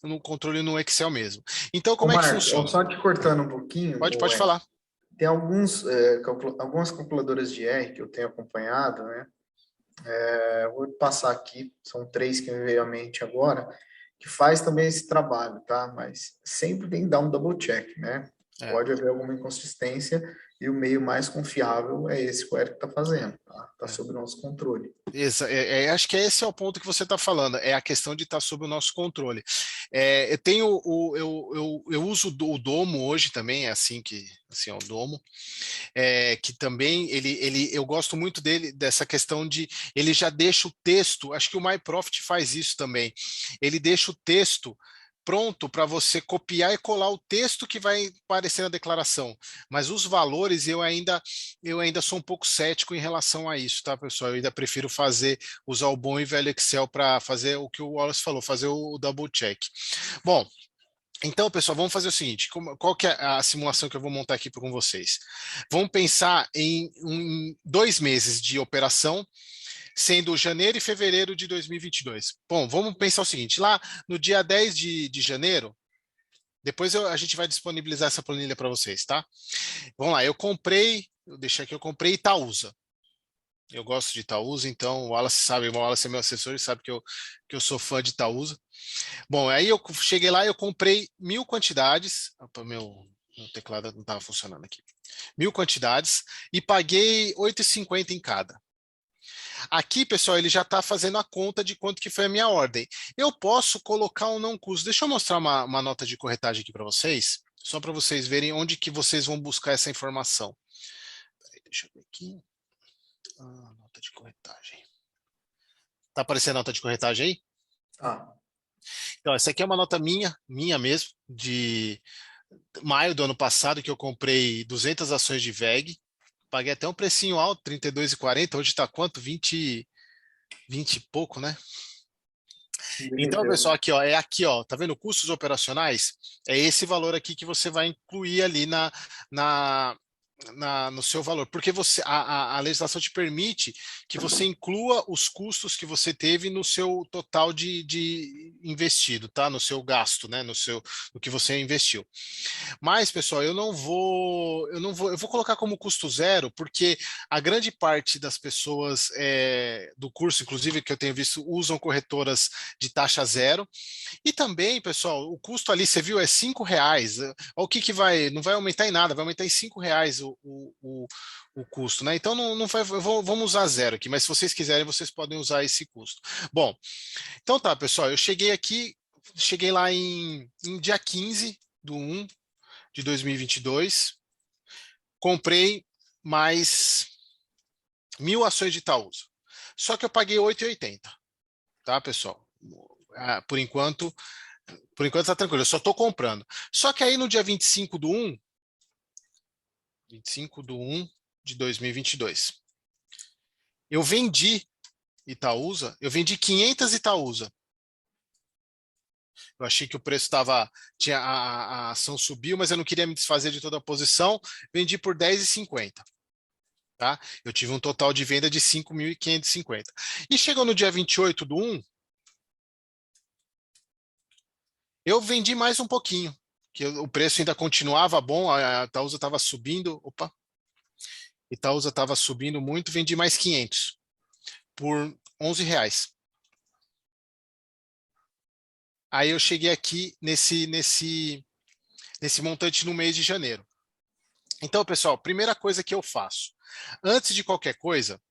Speaker 2: no controle no Excel mesmo. Então,
Speaker 3: Ô,
Speaker 2: como é que
Speaker 3: Marcos,
Speaker 2: funciona?
Speaker 3: só te cortando um pouquinho,
Speaker 2: Pode falar.
Speaker 3: tem algumas calculadoras de R que eu tenho acompanhado, né? Eu vou passar aqui, são 3 que me veio à mente agora, que faz também esse trabalho, tá? Mas sempre tem que dar um double check, né? Pode haver alguma inconsistência e o meio mais confiável é esse que o Eric está fazendo, tá? Está sob o nosso controle.
Speaker 2: Acho que esse é o ponto que você está falando, é a questão de estar sob o nosso controle. Eu uso o Domo hoje também, é assim é o Domo, que também eu gosto muito dessa questão de ele já deixa o texto, acho que o MyProfit faz isso também, ele deixa o texto pronto para você copiar e colar o texto que vai aparecer na declaração. Mas os valores eu ainda sou um pouco cético em relação a isso, tá, pessoal? Eu ainda prefiro usar o bom e velho Excel para fazer o que o Wallace falou, fazer o double check. Bom, então, pessoal, vamos fazer o seguinte: qual que é a simulação que eu vou montar aqui com vocês? Vamos pensar em 2 meses de operação, sendo janeiro e fevereiro de 2022. Bom, vamos pensar o seguinte: lá no dia 10 de janeiro, depois a gente vai disponibilizar essa planilha para vocês, tá? Vamos lá, eu deixei aqui, eu comprei Itaúsa. Eu gosto de Itaúsa, então o Wallace é meu assessor e sabe que eu sou fã de Itaúsa. Bom, aí eu cheguei lá e eu comprei 1.000 quantidades. Opa, meu teclado não estava funcionando aqui. 1.000 quantidades e paguei R$ 8,50 em cada. Aqui, pessoal, ele já está fazendo a conta de quanto que foi a minha ordem. Eu posso colocar um não custo. Deixa eu mostrar uma nota de corretagem aqui para vocês, só para vocês verem onde que vocês vão buscar essa informação. Deixa eu ver aqui. Nota de corretagem. Tá aparecendo a nota de corretagem aí? Então, essa aqui é uma nota minha mesmo, de maio do ano passado, que eu comprei 200 ações de VEG. Paguei até um precinho alto, R$ 32,40. Hoje está quanto? 20 e pouco, né? Então, pessoal, aqui, ó, tá vendo? Custos operacionais? É esse valor aqui que você vai incluir ali no seu valor, porque a legislação te permite que você inclua os custos que você teve no seu total de investido, tá? No seu gasto, né? No que você investiu. Mas, pessoal, eu vou colocar como custo zero, porque a grande parte das pessoas do curso, inclusive que eu tenho visto, usam corretoras de taxa zero. E também, pessoal, o custo ali, você viu, é R$ 5. O que que vai, não vai aumentar em nada, vai aumentar em R$ 5 o custo, né? Então não vai, vamos usar zero aqui, mas se vocês quiserem, vocês podem usar esse custo. Bom, então tá, pessoal, eu cheguei lá em dia 15/1/2022, comprei mais 1.000 ações de Itaúsa. Só que eu paguei R$ 8,80, tá, pessoal? Por enquanto tá tranquilo, eu só tô comprando. Só que aí no dia 25/1/2022, eu vendi Itaúsa, eu vendi 500 Itaúsa. Eu achei que o preço a ação subiu, mas eu não queria me desfazer de toda a posição, vendi por R$ 10,50. Tá? Eu tive um total de venda de 5.550. E chegou no dia 28/1, eu vendi mais um pouquinho, que o preço ainda continuava bom, a Itaúsa estava subindo, Itaúsa estava subindo muito, vendi mais 500 por R$ 11. Aí eu cheguei aqui nesse montante no mês de janeiro. Então, pessoal, primeira coisa que eu faço, antes de qualquer coisa,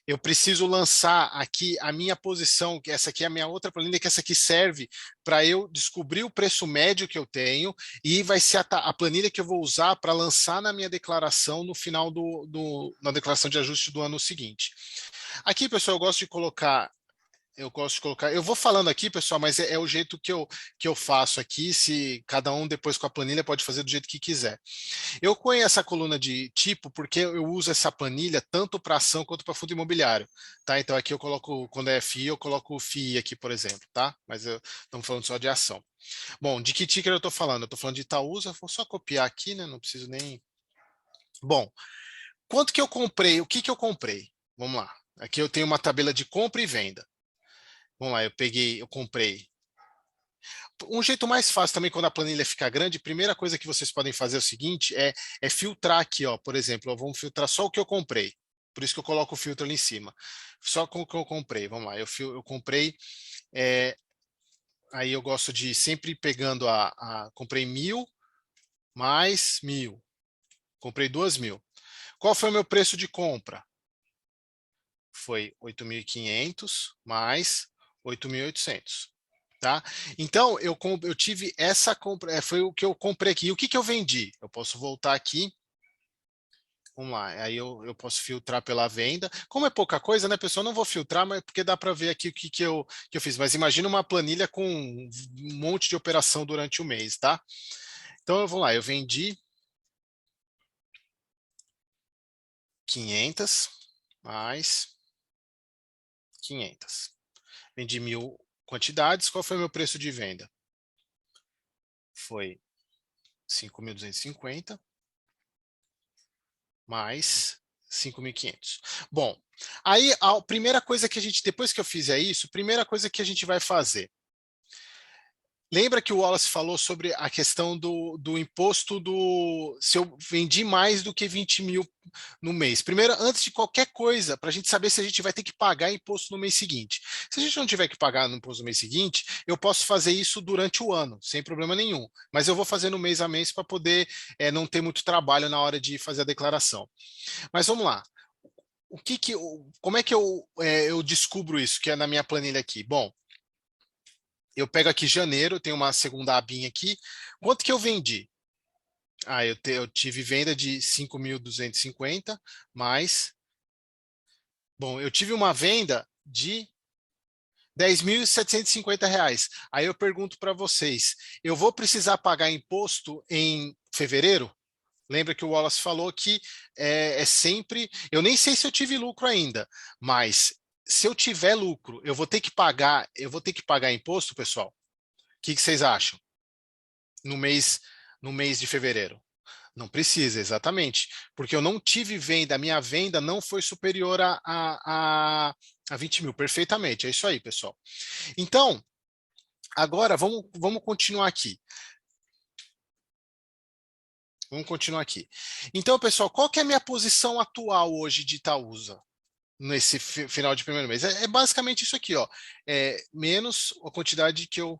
Speaker 2: eu preciso lançar aqui a minha posição, que essa aqui é a minha outra planilha, que essa aqui serve para eu descobrir o preço médio que eu tenho e vai ser a planilha que eu vou usar para lançar na minha declaração no final na declaração de ajuste do ano seguinte. Aqui, pessoal, eu vou falando aqui, pessoal, mas é o jeito que eu faço aqui, se cada um depois com a planilha pode fazer do jeito que quiser. Eu conheço essa coluna de tipo porque eu uso essa planilha tanto para ação quanto para fundo imobiliário, tá? Então aqui eu coloco, quando é FI, eu coloco o FI aqui, por exemplo, tá? Mas estamos falando só de ação. Bom, de que ticker eu estou falando? Eu estou falando de Itaúsa, vou só copiar aqui, né? Não preciso nem... Bom, quanto que eu comprei? O que que eu comprei? Vamos lá. Aqui eu tenho uma tabela de compra e venda. Vamos lá, eu comprei. Um jeito mais fácil também, quando a planilha fica grande, a primeira coisa que vocês podem fazer é o seguinte, é filtrar aqui, ó, por exemplo, vamos filtrar só o que eu comprei. Por isso que eu coloco o filtro ali em cima. Só com o que eu comprei. Vamos lá, eu comprei. Aí eu gosto de sempre pegando comprei 1.000 mais 1.000. Comprei 2.000. Qual foi o meu preço de compra? Foi 8.500 mais 8.800. Tá? Então, eu tive essa compra, foi o que eu comprei aqui. E o que que eu vendi? Eu posso voltar aqui. Vamos lá, aí eu posso filtrar pela venda. Como é pouca coisa, né, pessoal? Eu não vou filtrar, mas porque dá para ver aqui o que eu fiz. Mas imagina uma planilha com um monte de operação durante o mês, tá? Então, vamos lá, eu vendi 500 mais 500. Vendi 1.000 quantidades. Qual foi o meu preço de venda? Foi 5.250 mais 5.500. Bom, aí a primeira coisa que depois que eu fizer isso, primeira coisa que a gente vai fazer. Lembra que o Wallace falou sobre a questão do imposto se eu vendi mais do que 20.000 no mês. Primeiro, antes de qualquer coisa, para a gente saber se a gente vai ter que pagar imposto no mês seguinte. Se a gente não tiver que pagar no imposto no mês seguinte, eu posso fazer isso durante o ano, sem problema nenhum. Mas eu vou fazer no mês a mês para poder não ter muito trabalho na hora de fazer a declaração. Mas vamos lá. Como é que eu descubro isso, que é na minha planilha aqui? Bom, eu pego aqui janeiro, tem uma segunda abinha aqui. Quanto que eu vendi? Eu tive venda de 5.250 mais... Bom, eu tive uma venda de R$ 10.750. Aí eu pergunto para vocês, eu vou precisar pagar imposto em fevereiro? Lembra que o Wallace falou que é sempre... Eu nem sei se eu tive lucro ainda, mas se eu tiver lucro, eu vou ter que pagar imposto, pessoal? O que vocês acham? No mês de fevereiro. Não precisa, exatamente. Porque eu não tive venda, a minha venda não foi superior a 20 mil. Perfeitamente, é isso aí, pessoal. Então, agora vamos continuar aqui. Vamos continuar aqui. Então, pessoal, qual que é a minha posição atual hoje de Itaúsa? Nesse final de primeiro mês? É basicamente isso aqui, ó. Menos a quantidade que eu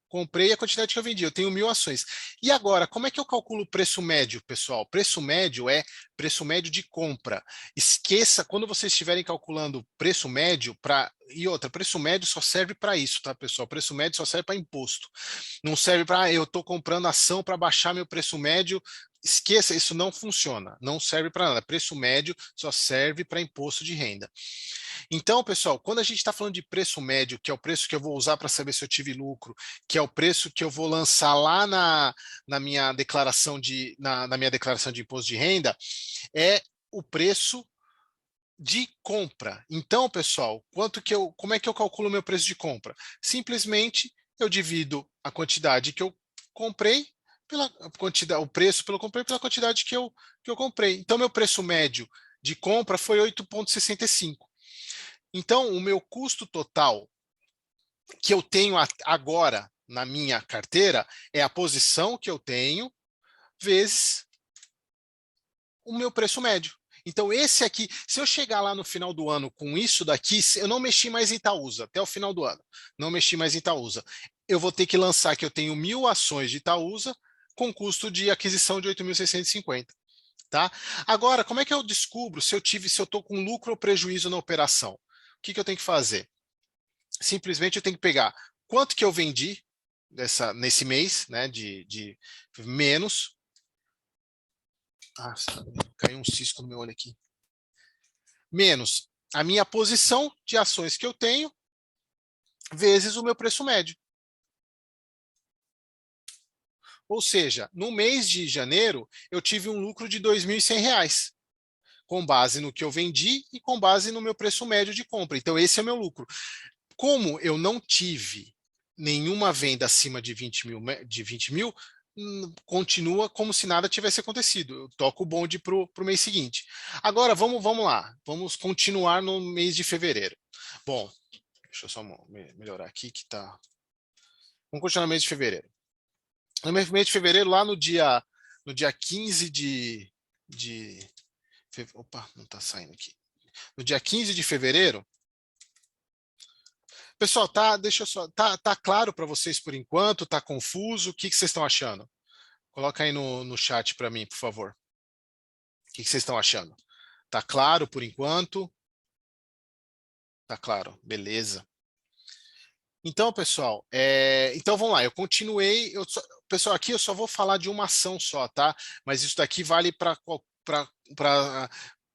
Speaker 2: comprei e a quantidade que eu vendi. Eu tenho 1.000 ações. E agora, como é que eu calculo o preço médio, pessoal? Preço médio é preço médio de compra. Esqueça, quando vocês estiverem calculando preço médio para. E outra, preço médio só serve para isso, tá, pessoal? Preço médio só serve para imposto. Não serve para eu estou comprando ação para baixar meu preço médio. Esqueça, isso não funciona. Não serve para nada. Preço médio só serve para imposto de renda. Então, pessoal, quando a gente está falando de preço médio, que é o preço que eu vou usar para saber se eu tive lucro, que é o preço que eu vou lançar lá na minha declaração na minha declaração de imposto de renda, é o preço de compra. Então, pessoal, como é que eu calculo meu preço de compra? Simplesmente eu divido a quantidade que eu comprei pela quantidade, o preço pelo comprei pela quantidade que eu comprei. Então, meu preço médio de compra foi 8,65. Então, o meu custo total que eu tenho agora na minha carteira é a posição que eu tenho vezes o meu preço médio. Então, esse aqui, se eu chegar lá no final do ano com isso daqui, eu não mexi mais em Itaúsa até o final do ano. Não mexi mais em Itaúsa. Eu vou ter que lançar que eu tenho 1.000 ações de Itaúsa com custo de aquisição de 8.650. Tá? Agora, como é que eu descubro se eu estou com lucro ou prejuízo na operação? O que eu tenho que fazer? Simplesmente eu tenho que pegar quanto que eu vendi nesse mês, né, de menos. Ah, caiu um cisco no meu olho aqui. Menos a minha posição de ações que eu tenho, vezes o meu preço médio. Ou seja, no mês de janeiro, eu tive um lucro de R$ 2.100, com base no que eu vendi e com base no meu preço médio de compra. Então, esse é o meu lucro. Como eu não tive nenhuma venda acima de 20 mil, continua como se nada tivesse acontecido. Eu toco o bonde para o mês seguinte. Agora, vamos lá. Vamos continuar no mês de fevereiro. Bom, deixa eu só melhorar aqui que tá. Vamos continuar no mês de fevereiro. No mês de fevereiro, lá no dia 15 Opa, não está saindo aqui. No dia 15 de fevereiro, pessoal, tá claro para vocês por enquanto? Tá confuso? O que vocês estão achando? Coloca aí no chat para mim, por favor. O que vocês estão achando? Tá claro por enquanto? Tá claro, beleza. Então, pessoal, então vamos lá. Eu continuei. Pessoal, aqui eu só vou falar de uma ação só, tá? Mas isso daqui vale para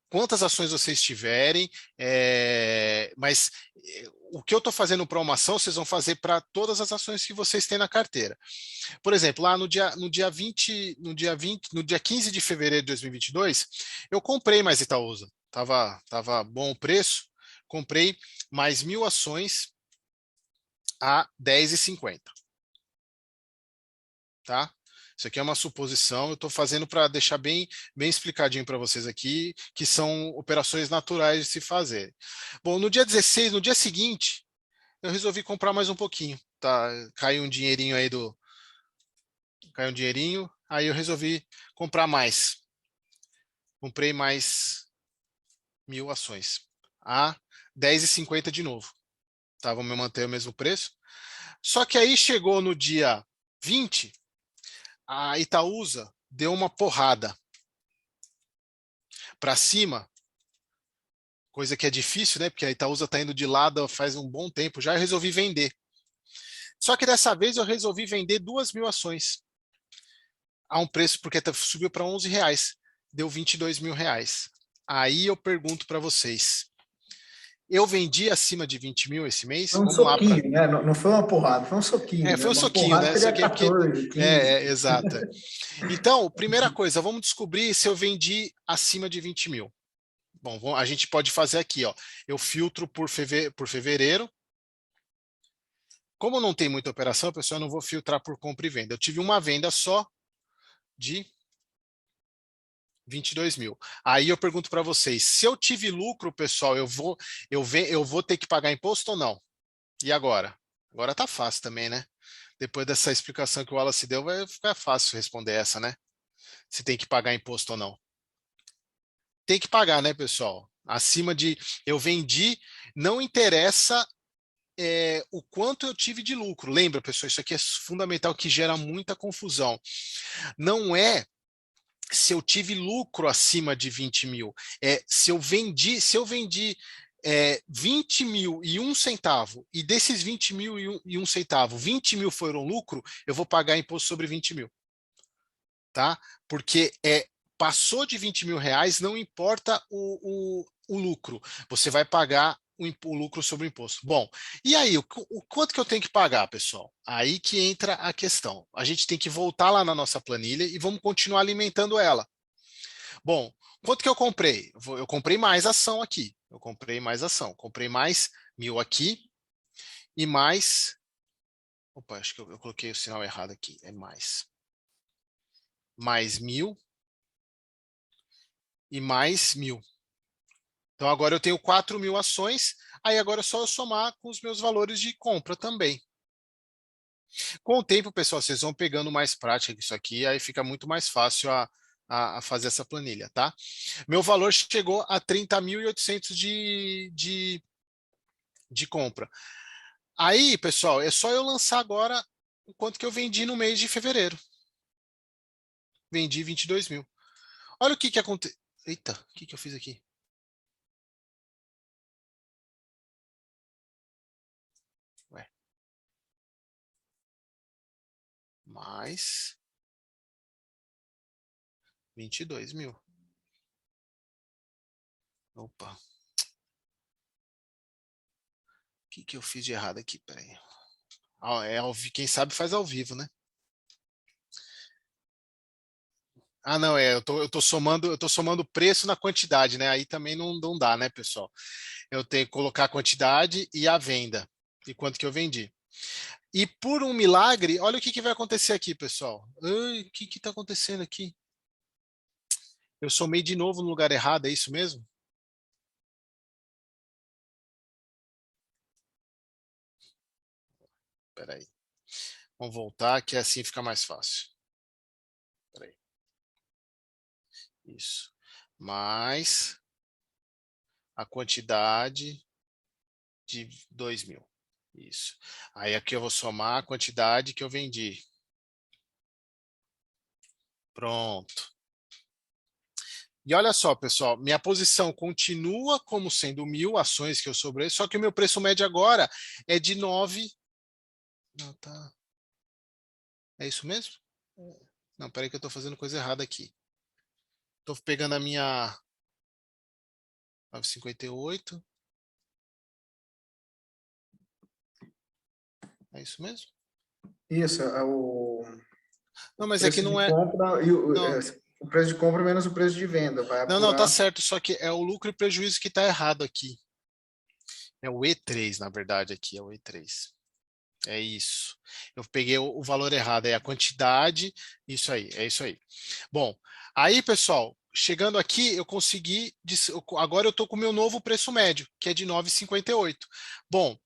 Speaker 2: quantas ações vocês tiverem, mas o que eu estou fazendo para uma ação, vocês vão fazer para todas as ações que vocês têm na carteira. Por exemplo, lá no dia 15 de fevereiro de 2022, eu comprei mais Itaúsa. Tava bom o preço, comprei mais 1.000 ações a R$10,50. Tá? Isso aqui é uma suposição, eu estou fazendo para deixar bem explicadinho para vocês aqui, que são operações naturais de se fazer. Bom, no dia 16, no dia seguinte, eu resolvi comprar mais um pouquinho. Tá? Caiu um dinheirinho aí aí eu resolvi comprar mais. Comprei mais 1.000 ações. A R$10,50 de novo. Tá? Vamos manter o mesmo preço. Só que aí chegou no dia 20, a Itaúsa deu uma porrada para cima, coisa que é difícil, né? Porque a Itaúsa está indo de lado faz um bom tempo já, eu resolvi vender. Só que dessa vez eu resolvi vender 2.000 ações a um preço, porque subiu para R$11, deu R$22.000. Aí eu pergunto para vocês, eu vendi acima de 20 mil esse mês?
Speaker 3: Foi um soquinho, né? Não foi uma porrada, foi um soquinho.
Speaker 2: Foi um
Speaker 3: né?
Speaker 2: soquinho, né?
Speaker 3: Seria 14, 15.
Speaker 2: Exato. Então, primeira coisa, vamos descobrir se eu vendi acima de 20 mil. Bom, a gente pode fazer aqui, ó. Eu filtro por fevereiro. Como não tem muita operação, pessoal, eu não vou filtrar por compra e venda. Eu tive uma venda só de 22 mil. Aí eu pergunto para vocês, se eu tive lucro, pessoal, eu vou ter que pagar imposto ou não? E agora? Agora tá fácil também, né? Depois dessa explicação que o Wallace deu, vai ficar fácil responder essa, né? Se tem que pagar imposto ou não. Tem que pagar, né, pessoal? Acima de eu vendi, não interessa o quanto eu tive de lucro. Lembra, pessoal, isso aqui é fundamental, que gera muita confusão. Não é se eu tive lucro acima de 20 mil, se eu vendi 20 mil e 1 centavo, e desses 20 mil e um centavo, 20 mil foram lucro, eu vou pagar imposto sobre 20 mil. Tá? Porque passou de 20 mil reais, não importa o lucro, você vai pagar o lucro sobre o imposto. Bom, e aí, o quanto que eu tenho que pagar, pessoal? Aí que entra a questão. A gente tem que voltar lá na nossa planilha e vamos continuar alimentando ela. Bom, quanto que eu comprei? Eu comprei mais ação aqui. Eu comprei mais ação. Comprei mais 1.000 aqui e mais... Opa, acho que eu coloquei o sinal errado aqui. É mais 1.000 e mais 1.000. Então agora eu tenho 4.000 ações, aí agora é só eu somar com os meus valores de compra também. Com o tempo, pessoal, vocês vão pegando mais prática disso aqui, aí fica muito mais fácil a fazer essa planilha, tá? Meu valor chegou a 30.800 de compra. Aí, pessoal, é só eu lançar agora o quanto que eu vendi no mês de fevereiro. Vendi 22 mil. Olha o que aconteceu. Eita, o que eu fiz aqui? Ué. Mais 22 mil. Opa. O que eu fiz de errado aqui? Peraí. Quem sabe faz ao vivo, né? Ah, não, eu tô somando preço na quantidade, né? Aí também não dá, né, pessoal? Eu tenho que colocar a quantidade e a venda. E quanto que eu vendi. E por um milagre, olha o que vai acontecer aqui, pessoal. Ai, o que está acontecendo aqui? Eu somei de novo no lugar errado, é isso mesmo? Espera aí. Vamos voltar, que assim fica mais fácil. Espera aí. Isso. Mais a quantidade de 2.000. Isso. Aí aqui eu vou somar a quantidade que eu vendi. Pronto. E olha só, pessoal, minha posição continua como sendo 1.000 ações que eu sobrei, só que o meu preço médio agora é de 9. Não, tá. É isso mesmo? Não, peraí que eu estou fazendo coisa errada aqui. Estou pegando a minha 9,58. É isso mesmo?
Speaker 3: Isso, é o
Speaker 2: Não, mas aqui
Speaker 3: preço
Speaker 2: não
Speaker 3: de
Speaker 2: é.
Speaker 3: compra e
Speaker 2: Não,
Speaker 3: o preço de compra menos o preço de venda. Vai
Speaker 2: não, tá
Speaker 3: apurar.
Speaker 2: certo. Só que é o lucro e prejuízo que está errado aqui. É o E3, na verdade, aqui. É o E3. É isso. Eu peguei o valor errado. É a quantidade. Isso aí. É isso aí. Bom, aí, pessoal, chegando aqui, eu consegui. Agora eu estou com o meu novo preço médio, que é de 9,58. Bom,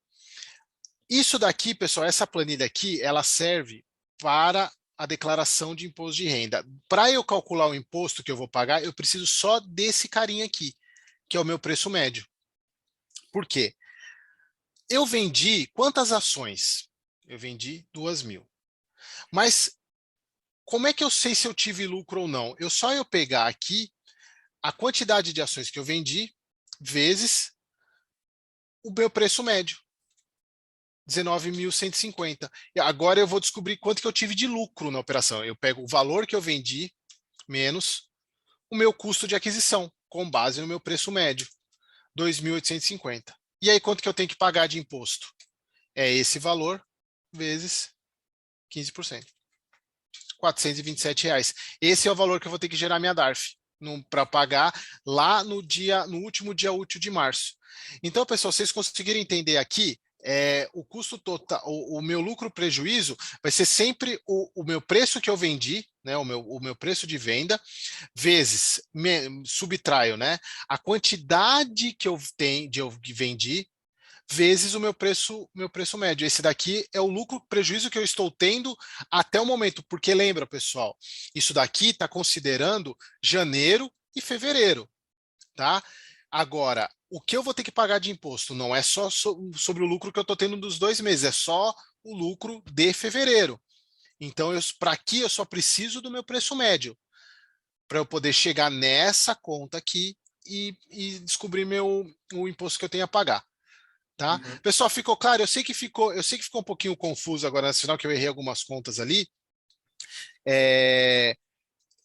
Speaker 2: isso daqui, pessoal, essa planilha aqui, ela serve para a declaração de imposto de renda. Para eu calcular o imposto que eu vou pagar, eu preciso só desse carinha aqui, que é o meu preço médio. Por quê? Eu vendi quantas ações? Eu vendi 2.000. Mas como é que eu sei se eu tive lucro ou não? Só eu pegar aqui a quantidade de ações que eu vendi vezes o meu preço médio. 19.150. Agora eu vou descobrir quanto que eu tive de lucro na operação. Eu pego o valor que eu vendi menos o meu custo de aquisição, com base no meu preço médio, 2.850. E aí quanto que eu tenho que pagar de imposto? É esse valor vezes 15%. R$ 427. Esse é o valor que eu vou ter que gerar minha DARF para pagar lá no último dia útil de março. Então, pessoal, vocês conseguiram entender aqui, o custo total, o meu lucro prejuízo vai ser sempre o meu preço que eu vendi né, o meu preço de venda, vezes, subtraio, né, a quantidade que eu tenho, que vendi, vezes o meu preço médio. Esse daqui é o lucro, prejuízo que eu estou tendo até o momento, porque lembra, pessoal, isso daqui está considerando janeiro e fevereiro, tá? Agora, o que eu vou ter que pagar de imposto não é só sobre o lucro que eu estou tendo dos 2 meses, é só o lucro de fevereiro. Então, para aqui eu só preciso do meu preço médio para eu poder chegar nessa conta aqui e descobrir o imposto que eu tenho a pagar. Tá?
Speaker 3: Uhum.
Speaker 2: Pessoal, ficou claro? Eu sei que ficou um pouquinho confuso agora no final, que eu errei algumas contas ali. É,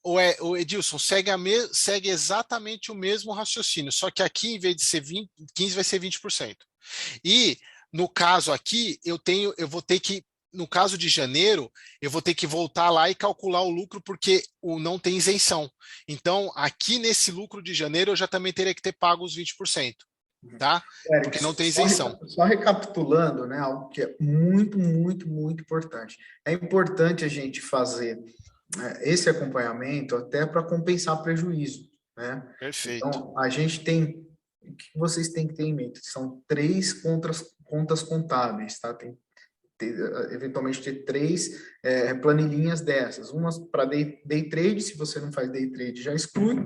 Speaker 2: o Edilson segue exatamente o mesmo raciocínio, só que aqui, em vez de ser 20, 15, vai ser 20%. E no caso aqui, eu vou ter que, no caso de janeiro, eu vou ter que voltar lá e calcular o lucro, porque não tem isenção. Então, aqui nesse lucro de janeiro, eu já também teria que ter pago os 20%. Tá?
Speaker 3: Eric,
Speaker 2: Porque não tem isenção.
Speaker 3: só recapitulando, né, algo que é muito, muito, muito importante. É importante a gente fazer esse acompanhamento até para compensar prejuízo, né?
Speaker 2: Perfeito.
Speaker 3: Então, a gente tem, o que vocês têm que ter em mente? São três contas contábeis, tá? Tem eventualmente ter três planilhinhas dessas. Uma para day trade, se você não faz day trade, já exclui,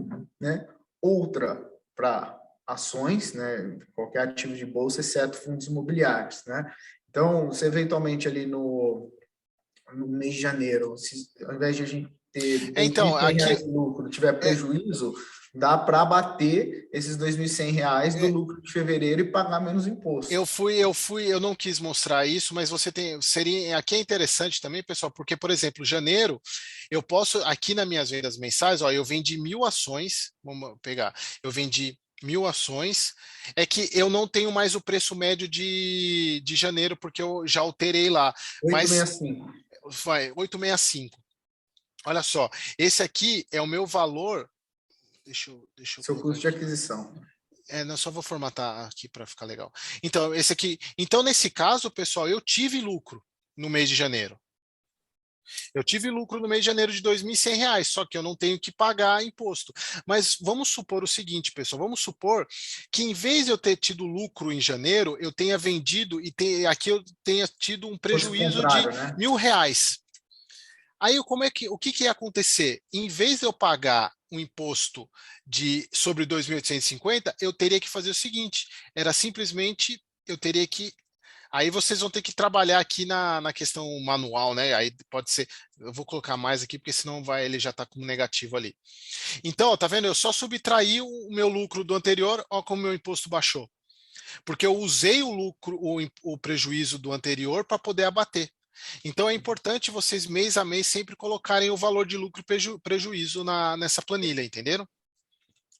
Speaker 3: né? Outra para ações, né? Qualquer ativo de bolsa, exceto fundos imobiliários, né? Então, você eventualmente ali no mês de janeiro, ao invés de a gente ter
Speaker 2: Então,
Speaker 3: R$ 2.100
Speaker 2: aqui
Speaker 3: de lucro, tiver prejuízo, dá para abater esses R$ 2.100 do
Speaker 2: é,
Speaker 3: lucro de fevereiro e pagar menos imposto.
Speaker 2: eu não quis mostrar isso, mas aqui é interessante também, pessoal, porque, por exemplo, janeiro, eu posso, aqui nas minhas vendas mensais, ó, eu vendi 1.000 ações, vamos pegar, eu vendi 1.000 ações, é que eu não tenho mais o preço médio de janeiro, porque eu já alterei lá, mas
Speaker 3: 865.
Speaker 2: vai, 865. Olha só, esse aqui é o meu valor. Deixa eu
Speaker 3: Seu
Speaker 2: colocar
Speaker 3: custo de
Speaker 2: aqui.
Speaker 3: aquisição.
Speaker 2: Não, só vou formatar aqui para ficar legal. Então, esse aqui. Então, nesse caso, pessoal, eu tive lucro no mês de janeiro. Eu tive lucro no mês de janeiro de R$ 2.100, só que eu não tenho que pagar imposto. Mas vamos supor o seguinte, pessoal, vamos supor que em vez de eu ter tido lucro em janeiro, eu tenha vendido e aqui eu tenha tido um
Speaker 3: Fosse o
Speaker 2: prejuízo de
Speaker 3: contrário, né?
Speaker 2: R$ 1.000. Aí, o que ia acontecer? Em vez de eu pagar um imposto sobre 2.850, eu teria que fazer o seguinte: era simplesmente, eu teria que. Aí vocês vão ter que trabalhar aqui na questão manual, né? Aí pode ser. Eu vou colocar mais aqui, porque senão ele já está como negativo ali. Então, ó, tá vendo? Eu só subtraí o meu lucro do anterior, ó, como o meu imposto baixou. Porque eu usei o lucro, o prejuízo do anterior para poder abater. Então é importante vocês, mês a mês, sempre colocarem o valor de lucro e prejuízo nessa planilha, entenderam?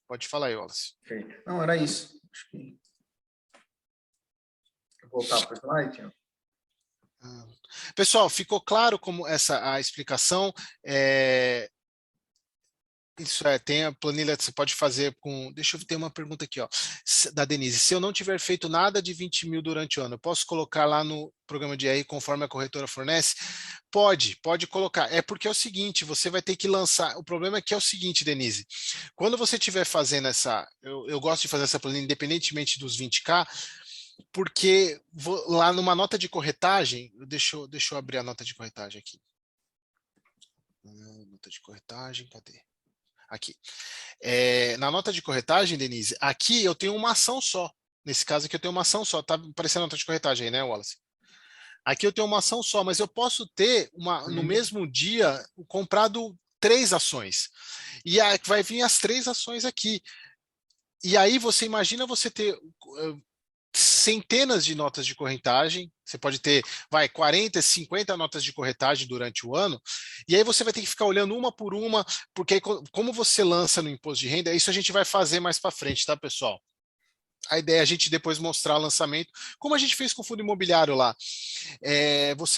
Speaker 2: Pode falar aí, Wallace.
Speaker 3: Okay. Não, era isso. Acho que... Vou voltar para o slide.
Speaker 2: Pessoal, ficou claro como a explicação? Isso tem a planilha que você pode fazer com. Deixa eu ter uma pergunta aqui, ó, da Denise. Se eu não tiver feito nada de 20 mil durante o ano, eu posso colocar lá no programa de IR conforme a corretora fornece? Pode colocar. É porque é o seguinte, você vai ter que lançar. O problema é que é o seguinte, Denise. Quando você estiver fazendo eu gosto de fazer essa planilha independentemente dos 20K, porque lá numa nota de corretagem, deixa eu abrir a nota de corretagem aqui. Nota de corretagem, cadê? Aqui. Na nota de corretagem, Denise, aqui eu tenho uma ação só. Nesse caso aqui eu tenho uma ação só. Tá aparecendo a nota de corretagem aí, né, Wallace? Aqui eu tenho uma ação só, mas eu posso ter no mesmo dia comprado 3 ações. E aí vai vir as 3 ações aqui. E aí você imagina você ter centenas de notas de corretagem, você pode ter, 40, 50 notas de corretagem durante o ano, e aí você vai ter que ficar olhando uma por uma, porque aí, como você lança no imposto de renda, isso a gente vai fazer mais para frente, tá, pessoal? A ideia é a gente depois mostrar o lançamento, como a gente fez com o fundo imobiliário lá.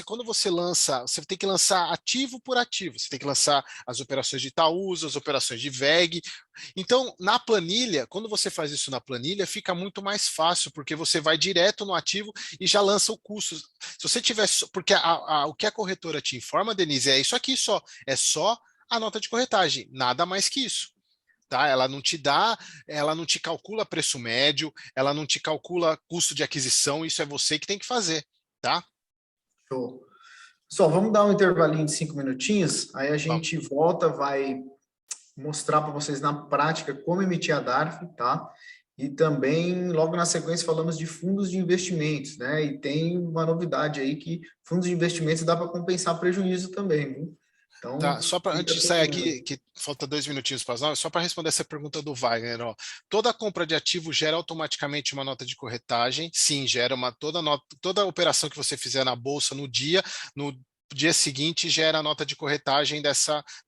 Speaker 2: Quando você lança, você tem que lançar ativo por ativo, você tem que lançar as operações de Itaúsa, as operações de VEG. Então, na planilha, quando você faz isso na planilha, fica muito mais fácil, porque você vai direto no ativo e já lança o custo. Se você tiver. Porque o que a corretora te informa, Denise, é isso aqui só. É só a nota de corretagem, nada mais que isso. Tá? Ela não te dá, ela não te calcula preço médio, ela não te calcula custo de aquisição, isso é você que tem que fazer, tá?
Speaker 3: Show. Só, vamos dar um intervalinho de 5 minutinhos, aí a
Speaker 2: Vamos.
Speaker 3: gente volta, vai mostrar para vocês na prática como emitir a DARF, tá? E também, logo na sequência, falamos de fundos de investimentos, né? E tem uma novidade aí que fundos de investimentos dá para compensar prejuízo também, viu? Então,
Speaker 2: Tá, só para
Speaker 3: fica
Speaker 2: antes de sair
Speaker 3: todo
Speaker 2: aqui,
Speaker 3: mundo.
Speaker 2: que falta 2 minutinhos para as 9, só para responder essa pergunta do Wagner, ó. Toda compra de ativo gera automaticamente uma nota de corretagem? Sim, gera uma toda operação que você fizer na bolsa no dia seguinte gera a nota de corretagem da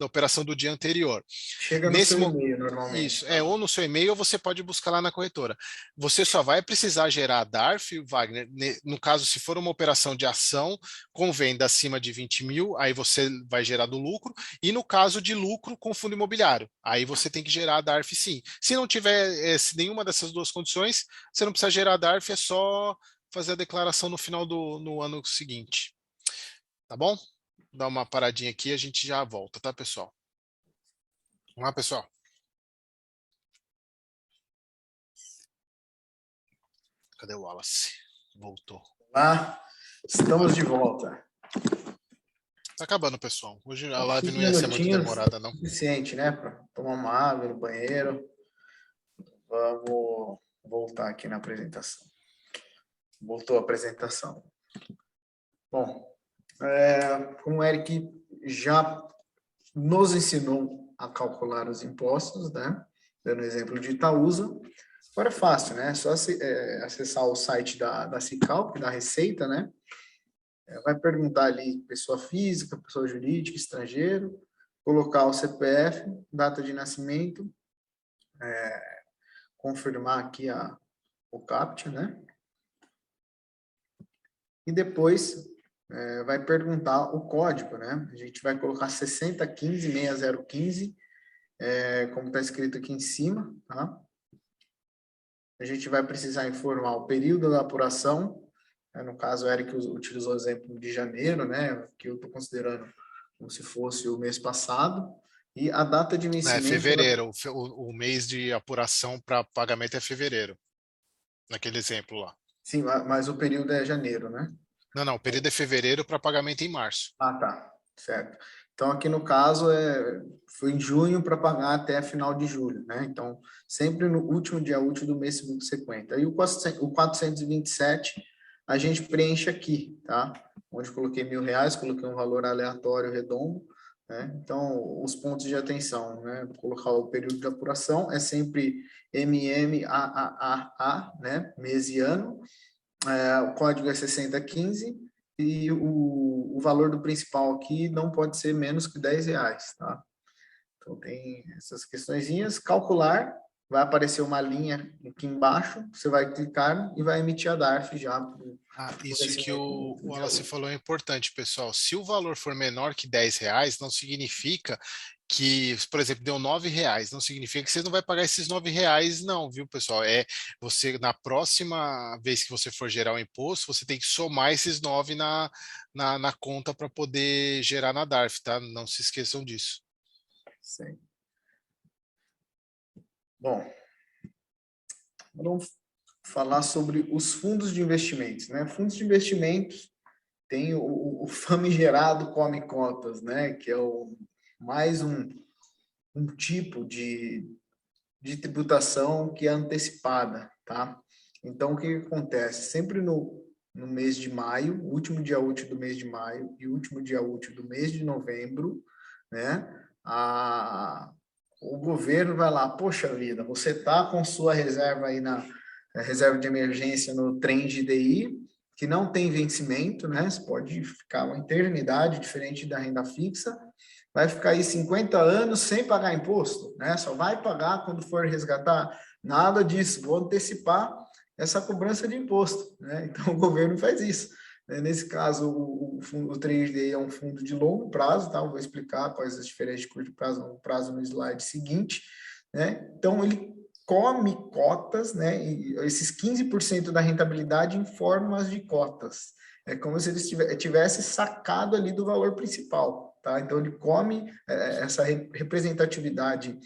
Speaker 2: operação do dia anterior.
Speaker 3: Chega no
Speaker 2: Nesse
Speaker 3: seu
Speaker 2: mo-
Speaker 3: e-mail, normalmente,
Speaker 2: Isso,
Speaker 3: tá?
Speaker 2: ou no seu e-mail ou você pode buscar lá na corretora. Você só vai precisar gerar a DARF, Wagner, no caso, se for uma operação de ação com venda acima de 20 mil, aí você vai gerar do lucro, e no caso de lucro com fundo imobiliário, aí você tem que gerar a DARF sim. Se não tiver se nenhuma dessas duas condições, você não precisa gerar a DARF, é só fazer a declaração no final no ano seguinte. Tá bom? Dá uma paradinha aqui e a gente já volta, tá, pessoal? Vamos lá, pessoal. Cadê o Wallace? Voltou.
Speaker 3: Lá, estamos de volta.
Speaker 2: Tá acabando, pessoal. Hoje a
Speaker 3: Então,
Speaker 2: live
Speaker 3: 5
Speaker 2: não ia ser muito
Speaker 3: minutinhos,
Speaker 2: demorada, não.
Speaker 3: suficiente, né? Para tomar uma água no banheiro. Vamos voltar aqui na apresentação. Voltou a apresentação. Bom, como o Eric já nos ensinou a calcular os impostos, né? Dando exemplo de Itaúsa. Agora é fácil, né? É só acessar o site da Cicalc, da Receita, né? Vai perguntar ali pessoa física, pessoa jurídica, estrangeiro, colocar o CPF, data de nascimento, confirmar aqui o CAPTCHA, né? E depois vai perguntar o código, né? A gente vai colocar 6015-6015, como está escrito aqui em cima, tá? A gente vai precisar informar o período da apuração, no caso, o Eric utilizou o exemplo de janeiro, né? Que eu estou considerando como se fosse o mês passado, e a data de
Speaker 2: É
Speaker 3: vencimento...
Speaker 2: fevereiro. O mês de apuração para pagamento é fevereiro. Naquele exemplo lá.
Speaker 3: Sim, mas o período é janeiro, né?
Speaker 2: Não, o período é fevereiro para pagamento em março.
Speaker 3: Ah, tá. Certo. Então, aqui no caso, foi em junho para pagar até final de julho, né? Então, sempre no último dia útil do mês subsequente. Aí o 427 a gente preenche aqui, tá? Onde coloquei R$ 1.000, coloquei um valor aleatório redondo, né? Então, os pontos de atenção, né? Vou colocar o período de apuração, é sempre MMAAA, né? Mês e ano. O código é 6015 e o valor do principal aqui não pode ser menos que R$ 10, tá? Então, tem essas questõezinhas. Calcular, vai aparecer uma linha aqui embaixo, você vai clicar e vai emitir a DARF já.
Speaker 2: Isso que o Wallace falou é importante, pessoal. Se o valor for menor que R$ 10, não significa que, por exemplo, deu R$ 9, não significa que você não vai pagar esses R$ 9, não, viu, pessoal? Você, na próxima vez que você for gerar o imposto, você tem que somar esses 9 na conta para poder gerar na DARF, tá? Não se esqueçam disso.
Speaker 3: Sim. Bom, vamos falar sobre os fundos de investimentos, né? Fundos de investimentos tem o famigerado come cotas, né? Que é mais um tipo de tributação que é antecipada, tá? Então, o que acontece? Sempre no mês de maio, último dia útil do mês de maio e último dia útil do mês de novembro, né? O governo vai lá, poxa vida, você tá com sua reserva aí na reserva de emergência no Trend DI, que não tem vencimento, né? Você pode ficar uma eternidade, diferente da renda fixa, vai ficar aí 50 anos sem pagar imposto, né? Só vai pagar quando for resgatar. Nada disso, vou antecipar essa cobrança de imposto, né? Então, o governo faz isso. Nesse caso, o 3D é um fundo de longo prazo, tá? Eu vou explicar quais as diferenças de curto prazo e longo prazo no slide seguinte, né? Então, ele come cotas, né? E esses 15% da rentabilidade em formas de cotas. É como se ele tivesse sacado ali do valor principal, tá? Então, ele come essa representatividade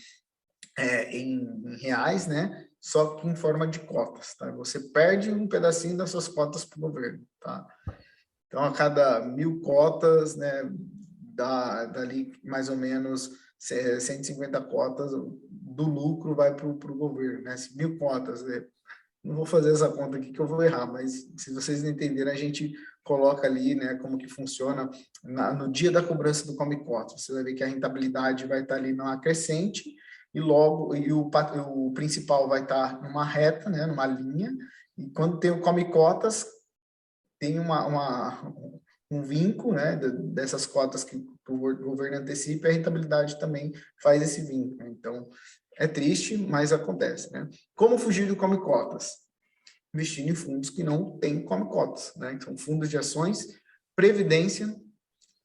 Speaker 3: em reais, né? Só que em forma de cotas, tá? Você perde um pedacinho das suas cotas para o governo, tá? Então, a cada 1.000 cotas, né, dali mais ou menos 150 cotas do lucro vai para o governo, né? 1.000 cotas, né? Não vou fazer essa conta aqui que eu vou errar, mas se vocês entenderem, a gente coloca ali, né, como que funciona no dia da cobrança do Come Cotas. Você vai ver que a rentabilidade vai estar ali numa crescente e logo o principal vai estar numa reta, né, numa linha. E quando tem o Come Cotas, tem um vínculo, né, dessas cotas que o governo antecipa, e a rentabilidade também faz esse vínculo. Então, é triste, mas acontece, né? Como fugir do Come Cotas? Investindo em fundos que não têm Come Cotas, né? Então, fundos de ações, previdência,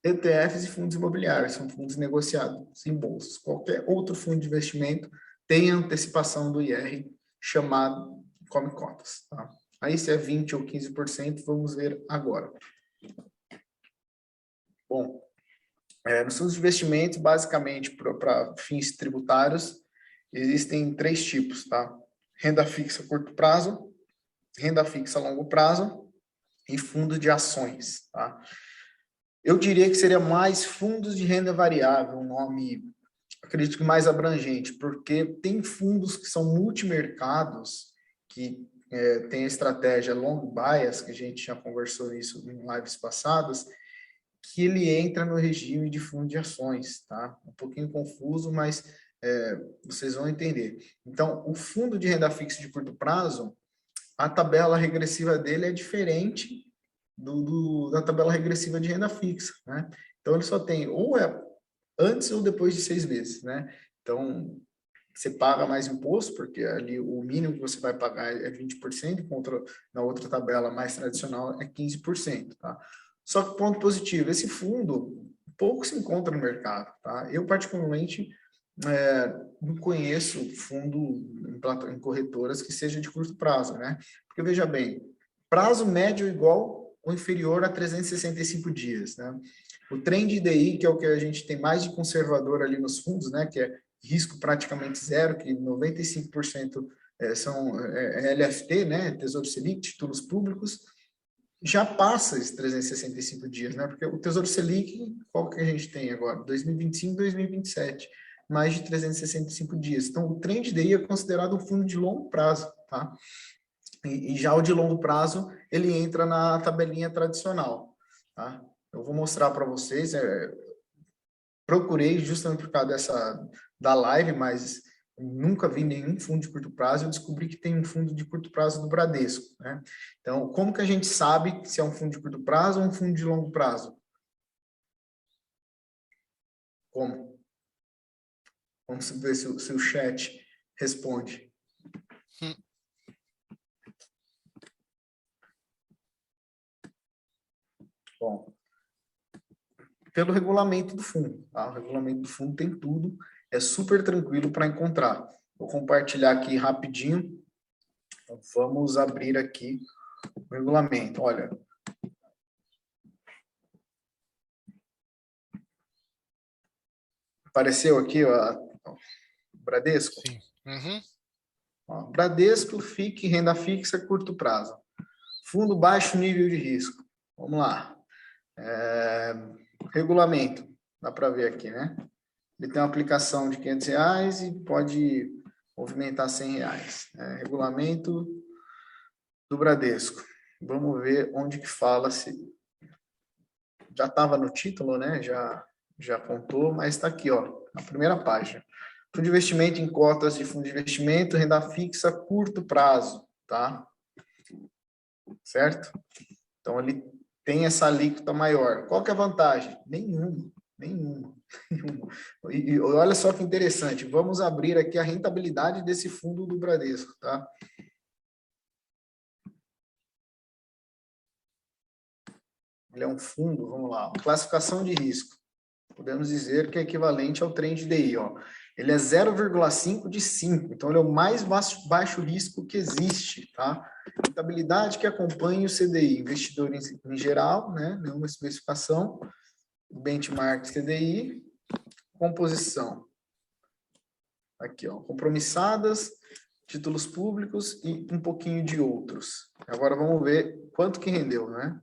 Speaker 3: ETFs e fundos imobiliários, são fundos negociados em bolsas. Qualquer outro fundo de investimento tem antecipação do IR chamado Come Cotas, tá? Aí, se é 20% ou 15%, vamos ver agora. Bom, nos fundos de investimento, basicamente, para fins tributários, existem 3 tipos, tá? Renda fixa a curto prazo, renda fixa a longo prazo e fundo de ações, tá? Eu diria que seria mais fundos de renda variável, um nome, acredito que mais abrangente, porque tem fundos que são multimercados, que tem a estratégia long bias, que a gente já conversou isso em lives passadas, que ele entra no regime de fundo de ações, tá? Um pouquinho confuso, mas vocês vão entender. Então, o fundo de renda fixa de curto prazo, a tabela regressiva dele é diferente da tabela regressiva de renda fixa, né? Então, ele só tem ou antes ou depois de 6 meses, né? Então, você paga mais imposto, porque ali o mínimo que você vai pagar é 20%, enquanto na outra tabela mais tradicional é 15%, tá? Só que ponto positivo, esse fundo pouco se encontra no mercado, tá? Eu, particularmente, não conheço fundo em corretoras que seja de curto prazo, né? Porque, veja bem, prazo médio igual ou inferior a 365 dias, né? O trend DI, que é o que a gente tem mais de conservador ali nos fundos, né? Que é risco praticamente zero, que 95% são LFT, né? Tesouro Selic, títulos públicos, já passa esses 365 dias, né? Porque o Tesouro Selic, qual que a gente tem agora? 2025, 2027, mais de 365 dias. Então, o trend DI é considerado um fundo de longo prazo, tá? E já o de longo prazo, ele entra na tabelinha tradicional, tá? Eu vou mostrar para vocês, procurei justamente por causa da live, mas nunca vi nenhum fundo de curto prazo, eu descobri que tem um fundo de curto prazo do Bradesco, né? Então, como que a gente sabe se é um fundo de curto prazo ou um fundo de longo prazo? Como? Vamos ver se o chat responde. Bom, pelo regulamento do fundo, tá? O regulamento do fundo tem tudo, é super tranquilo para encontrar. Vou compartilhar aqui rapidinho. Então, vamos abrir aqui o regulamento. Olha, apareceu aqui o Bradesco?
Speaker 2: Sim. Uhum.
Speaker 3: Ó, Bradesco, FIC, renda fixa, curto prazo. Fundo baixo nível de risco. Vamos lá. Regulamento, dá para ver aqui, né? Ele tem uma aplicação de R$500 e pode movimentar R$100. Regulamento do Bradesco. Vamos ver onde que fala se... Já estava no título, né? Já contou, mas está aqui, ó, na primeira página. Fundo de investimento em cotas de fundo de investimento, renda fixa, curto prazo, tá? Certo? Então, ele tem essa alíquota maior. Qual que é a vantagem? Nenhuma. E olha só que interessante, vamos abrir aqui a rentabilidade desse fundo do Bradesco, tá? Ele é um fundo, vamos lá, classificação de risco. Podemos dizer que é equivalente ao trend DI, ó. Ele é 0,5 de 5, então ele é o mais baixo risco que existe, tá? Rentabilidade que acompanha o CDI, investidor em geral, né? Nenhuma especificação. benchmark CDI, composição. Aqui, ó, compromissadas, títulos públicos e um pouquinho de outros. Agora vamos ver quanto que rendeu, né?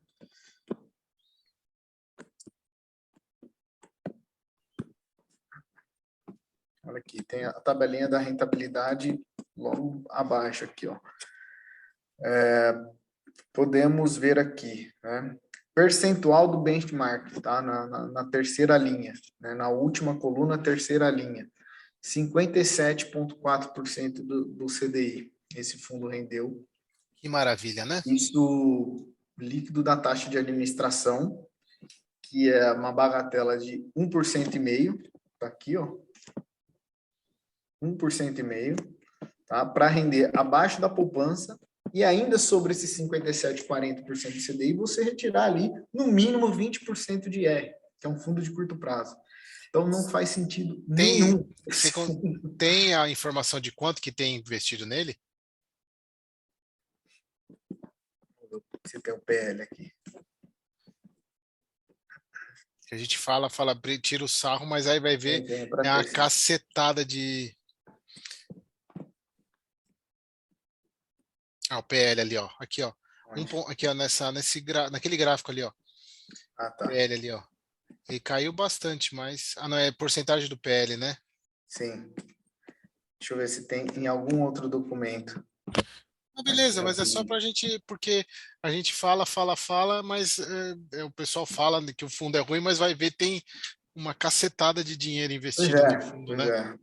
Speaker 3: Olha aqui, tem a tabelinha da rentabilidade logo abaixo aqui, ó. Podemos ver aqui, né? Percentual do benchmark, tá? Na terceira linha, né? Na última coluna, terceira linha. 57,4% do CDI. Esse fundo rendeu.
Speaker 2: Que maravilha, né?
Speaker 3: Isso líquido da taxa de administração, que é uma bagatela de 1,5%. Tá aqui, ó. 1,5%, tá? Para render abaixo da poupança. E ainda sobre esses 57, 40% de CDI, você retirar ali, no mínimo, 20% de IR, que é um fundo de curto prazo. Então, não faz sentido nenhum.
Speaker 2: Você tem a informação de quanto que tem investido nele?
Speaker 3: Você tem o PL aqui.
Speaker 2: Que a gente fala, tira o sarro, mas aí vai ver, é uma cacetada de... Ah, o PL ali, ó. Aqui, ó. Aqui, ó, naquele gráfico ali, ó.
Speaker 3: Ah, tá.
Speaker 2: PL ali, ó. Ele caiu bastante, mas... Ah, não, é porcentagem do PL, né?
Speaker 3: Sim. Deixa eu ver se tem em algum outro documento.
Speaker 2: Ah, beleza, mas é só pra gente... Porque a gente fala, mas o pessoal fala que o fundo é ruim, mas vai ver, tem uma cacetada de dinheiro investido no fundo, né?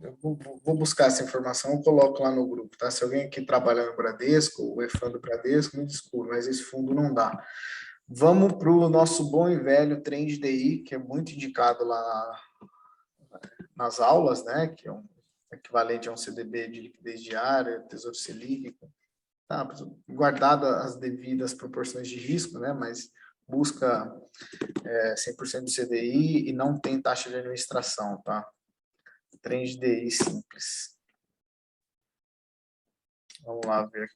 Speaker 3: Eu vou buscar essa informação, eu coloco lá no grupo, tá? Se alguém aqui trabalha no Bradesco, ou é fã do Bradesco, me desculpe, mas esse fundo não dá. Vamos para o nosso bom e velho Trend DI, que é muito indicado lá nas aulas, né? Que é um equivalente a um CDB de liquidez diária, Tesouro Selic, tá? Guardado as devidas proporções de risco, né? Mas busca 100% do CDI e não tem taxa de administração, tá? Trend DI simples. Vamos lá ver.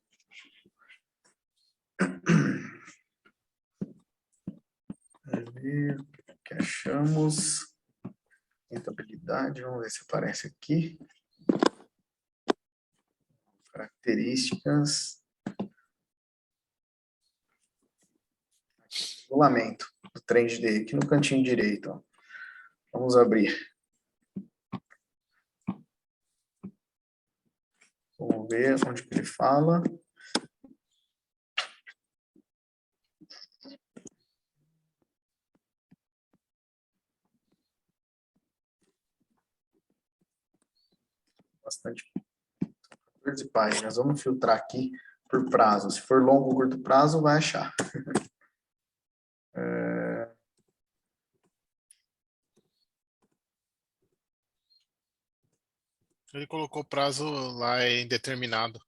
Speaker 3: Vamos ver o que achamos. Rentabilidade, vamos ver se aparece aqui. Características. Regulamento do Trend DI, aqui no cantinho direito. Ó. Vamos abrir. Vamos ver onde que ele fala. Bastante. 14 páginas. Vamos filtrar aqui por prazo. Se for longo ou curto prazo, vai achar.
Speaker 2: Ele colocou prazo lá indeterminado.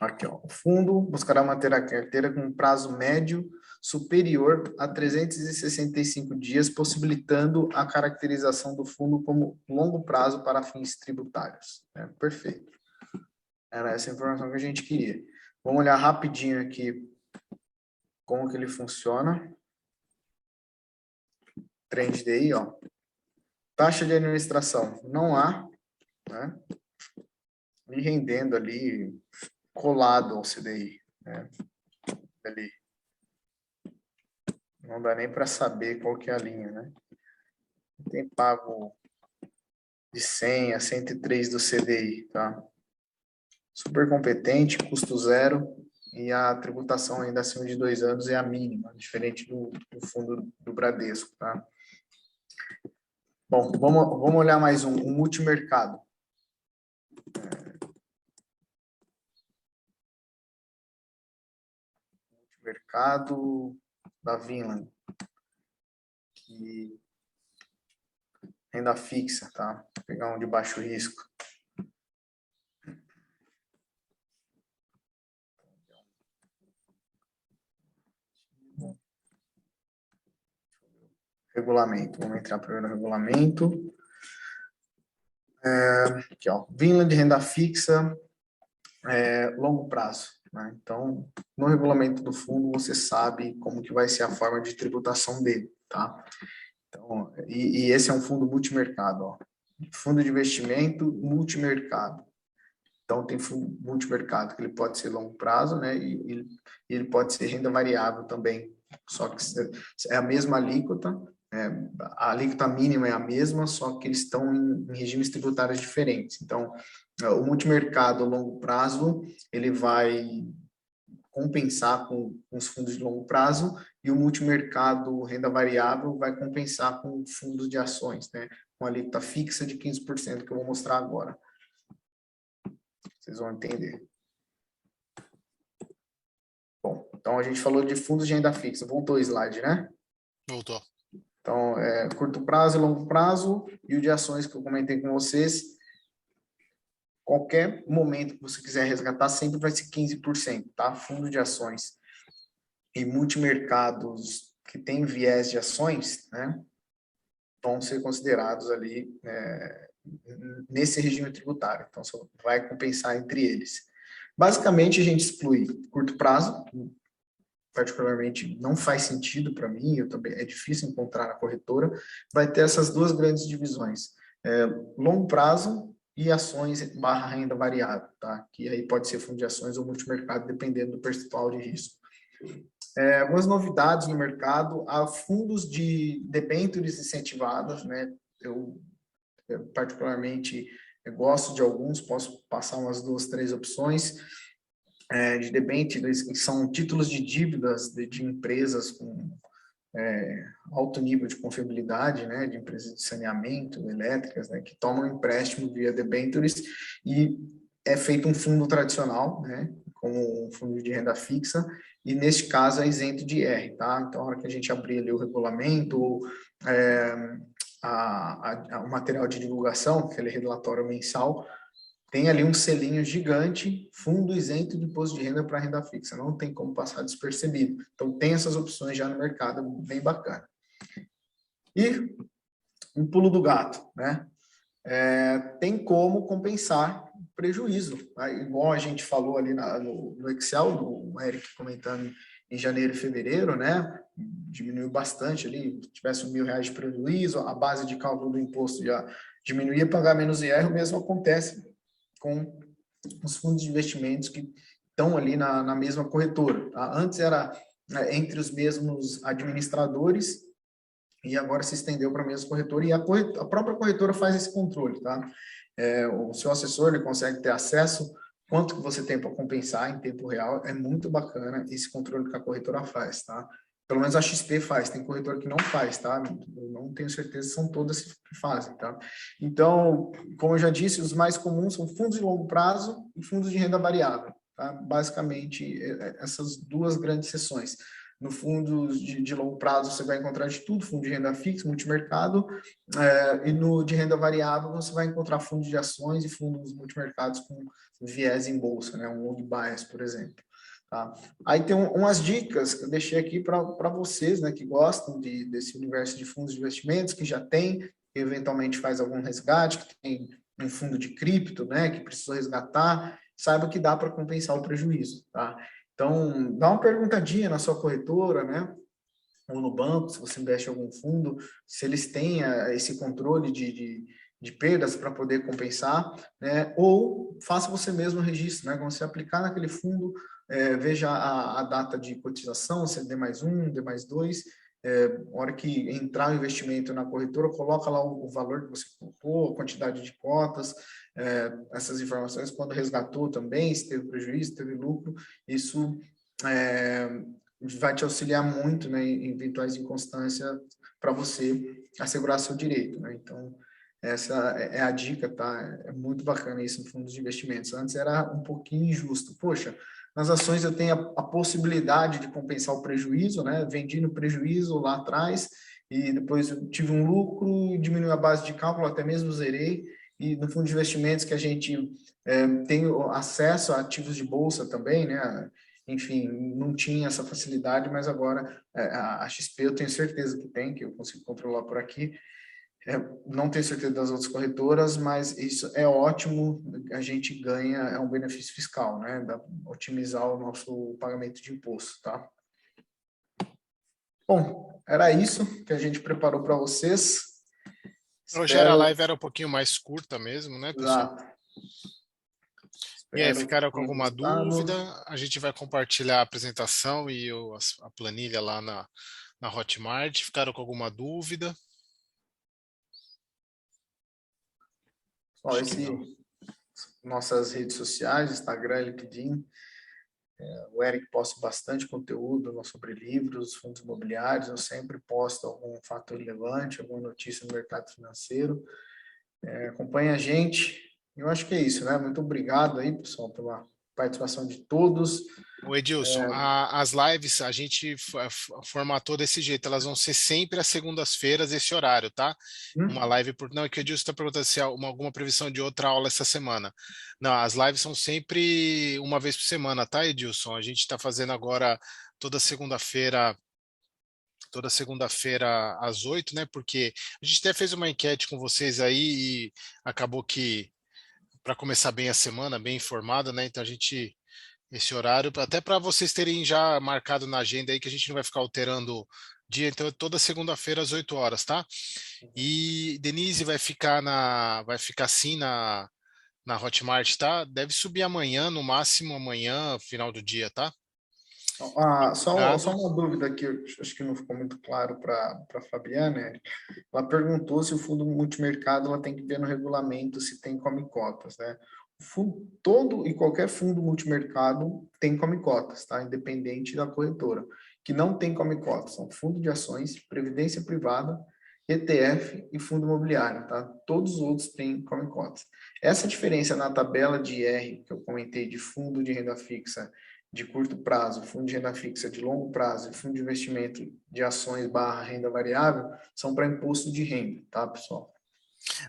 Speaker 3: Aqui, ó. O fundo buscará manter a carteira com um prazo médio superior a 365 dias, possibilitando a caracterização do fundo como longo prazo para fins tributários. Perfeito. Era essa a informação que a gente queria. Vamos olhar rapidinho aqui como que ele funciona. Trend DI, ó. Taxa de administração, não há, né? E rendendo ali, colado ao CDI, né? Ali. Não dá nem para saber qual que é a linha, né? Tem pago de 100 a 103 do CDI, tá? Super competente, custo zero, e a tributação ainda acima de 2 anos é a mínima, diferente do fundo do Bradesco, tá? Bom, vamos olhar mais um multimercado. Multimercado da Vinland. Que renda fixa, tá? Vou pegar um de baixo risco. Regulamento. Vamos entrar primeiro no regulamento. Aqui, ó. Vinland, renda fixa. longo prazo, né? Então, no regulamento do fundo, você sabe como que vai ser a forma de tributação dele, tá? Então, e esse é um fundo multimercado, ó. Fundo de investimento multimercado. Então, tem fundo multimercado, que ele pode ser longo prazo, né? E ele pode ser renda variável também. Só que é a mesma alíquota, a alíquota mínima é a mesma, só que eles estão em regimes tributários diferentes. Então, o multimercado longo prazo, ele vai compensar com os fundos de longo prazo e o multimercado renda variável vai compensar com fundos de ações, né? Com alíquota fixa de 15%, que eu vou mostrar agora. Vocês vão entender. Bom, então a gente falou de fundos de renda fixa. Voltou o slide, né?
Speaker 2: Voltou.
Speaker 3: Então, curto prazo e longo prazo, e o de ações que eu comentei com vocês, qualquer momento que você quiser resgatar, sempre vai ser 15%, tá? Fundo de ações e multimercados que tem viés de ações, né, vão ser considerados ali nesse regime tributário. Então, você vai compensar entre eles. Basicamente, a gente exclui curto prazo, particularmente não faz sentido para mim, eu também, é difícil encontrar na corretora, vai ter essas duas grandes divisões, longo prazo e ações barra renda variável, tá? Que aí pode ser fundo de ações ou multimercado, dependendo do percentual de risco. Algumas novidades no mercado, há fundos de debêntures incentivadas, né? Eu particularmente gosto de alguns, posso passar umas 2, 3 opções de debêntures, que são títulos de dívidas de empresas com alto nível de confiabilidade, né, de empresas de saneamento, elétricas, né, que tomam empréstimo via debêntures e é feito um fundo tradicional, né, como um fundo de renda fixa, e neste caso é isento de IR, tá? Então, na hora que a gente abrir ali o regulamento, o material de divulgação, aquele relatório mensal, tem ali um selinho gigante, fundo isento de imposto de renda para renda fixa, não tem como passar despercebido. Então, tem essas opções já no mercado, bem bacana. E um pulo do gato, né? Tem como compensar prejuízo, né? Igual a gente falou ali no Excel, do Eric comentando em janeiro e fevereiro, né? Diminuiu bastante ali, se tivesse R$1.000 de prejuízo, a base de cálculo do imposto já diminuía, pagar menos IR, o mesmo acontece com os fundos de investimentos que estão ali na mesma corretora. Tá? Antes era entre os mesmos administradores e agora se estendeu para a mesma corretora e a própria corretora faz esse controle. Tá? O seu assessor ele consegue ter acesso quanto que você tem para compensar em tempo real. É muito bacana esse controle que a corretora faz. Tá? Pelo menos a XP faz, tem corretora que não faz, tá? Eu não tenho certeza se são todas que fazem, tá? Então, como eu já disse, os mais comuns são fundos de longo prazo e fundos de renda variável, tá? Basicamente, essas duas grandes seções. No fundo de longo prazo, você vai encontrar de tudo, fundo de renda fixa, multimercado, e no de renda variável, você vai encontrar fundos de ações e fundos multimercados com viés em bolsa, né? Um long bias, por exemplo. Tá? Aí tem umas dicas que eu deixei aqui para vocês, né, que gostam desse universo de fundos de investimentos, que já tem, que eventualmente faz algum resgate, que tem um fundo de cripto, né, que precisou resgatar, saiba que dá para compensar o prejuízo. Tá? Então, dá uma perguntadinha na sua corretora, né, ou no banco, se você investe em algum fundo, se eles têm esse controle de perdas para poder compensar, né? Ou faça você mesmo o registro, né? Quando você aplicar naquele fundo, veja a data de cotização, se é D+1, D+2, na hora que entrar o investimento na corretora, coloca lá o valor que você colocou, a quantidade de cotas, essas informações, quando resgatou também, se teve prejuízo, se teve lucro, isso vai te auxiliar muito, né, em eventuais inconstâncias para você assegurar seu direito, né? Então, essa é a dica, tá? É muito bacana isso em fundos de investimentos. Antes era um pouquinho injusto. Poxa, nas ações eu tenho a possibilidade de compensar o prejuízo, né? Vendi no prejuízo lá atrás e depois eu tive um lucro, diminuiu a base de cálculo, até mesmo zerei. E no fundo de investimentos que a gente tem acesso a ativos de bolsa também, né? Enfim, não tinha essa facilidade, mas agora a XP eu tenho certeza que tem, que eu consigo controlar por aqui. Não tenho certeza das outras corretoras, mas isso é ótimo, a gente ganha, é um benefício fiscal, né? Otimizar o nosso pagamento de imposto, tá? Bom, era isso que a gente preparou para vocês.
Speaker 2: Hoje a
Speaker 3: Espero.
Speaker 2: live era um pouquinho mais curta mesmo, né, pessoal?
Speaker 3: Exato.
Speaker 2: E aí,
Speaker 3: Espero que
Speaker 2: ficaram com
Speaker 3: tenham
Speaker 2: alguma dúvida?
Speaker 3: gostado.
Speaker 2: A gente vai compartilhar a apresentação e a planilha lá na Hotmart. Ficaram com alguma dúvida?
Speaker 3: Ó,
Speaker 2: Acho que não.
Speaker 3: nossas redes sociais, Instagram, LinkedIn. O Eric posta bastante conteúdo sobre livros, fundos imobiliários. Eu sempre posto algum fato relevante, alguma notícia no mercado financeiro. Acompanhe a gente. Eu acho que é isso, né? Muito obrigado aí, pessoal, pela participação de todos.
Speaker 2: O Edilson, as lives a gente formatou desse jeito, elas vão ser sempre às segundas-feiras, esse horário, tá? Uma live por. Não, é que o Edilson está perguntando se há alguma previsão de outra aula essa semana. Não, as lives são sempre uma vez por semana, tá, Edilson? A gente está fazendo agora toda segunda-feira. Toda segunda-feira às 8, né? Porque a gente até fez uma enquete com vocês aí e acabou que, para começar bem a semana, bem informada, né? Então a gente esse horário, até para vocês terem já marcado na agenda aí, que a gente não vai ficar alterando o dia, então é toda segunda-feira às 8 horas, tá? E Denise vai ficar assim na Hotmart, tá? Deve subir amanhã, no máximo amanhã, final do dia, tá?
Speaker 3: Só
Speaker 2: Obrigado.
Speaker 3: uma dúvida que eu acho que não ficou muito claro para a Fabiana. Ela perguntou se o fundo multimercado ela tem que ver no regulamento se tem come cotas, né? Todo e qualquer fundo multimercado tem come cotas, tá? Independente da corretora. Que não tem come cotas são fundo de ações, previdência privada, ETF e fundo imobiliário, tá? Todos os outros têm come cotas. Essa diferença na tabela de IR que eu comentei de fundo de renda fixa de curto prazo, fundo de renda fixa de longo prazo e fundo de investimento de ações barra renda variável são para imposto de renda, tá, pessoal?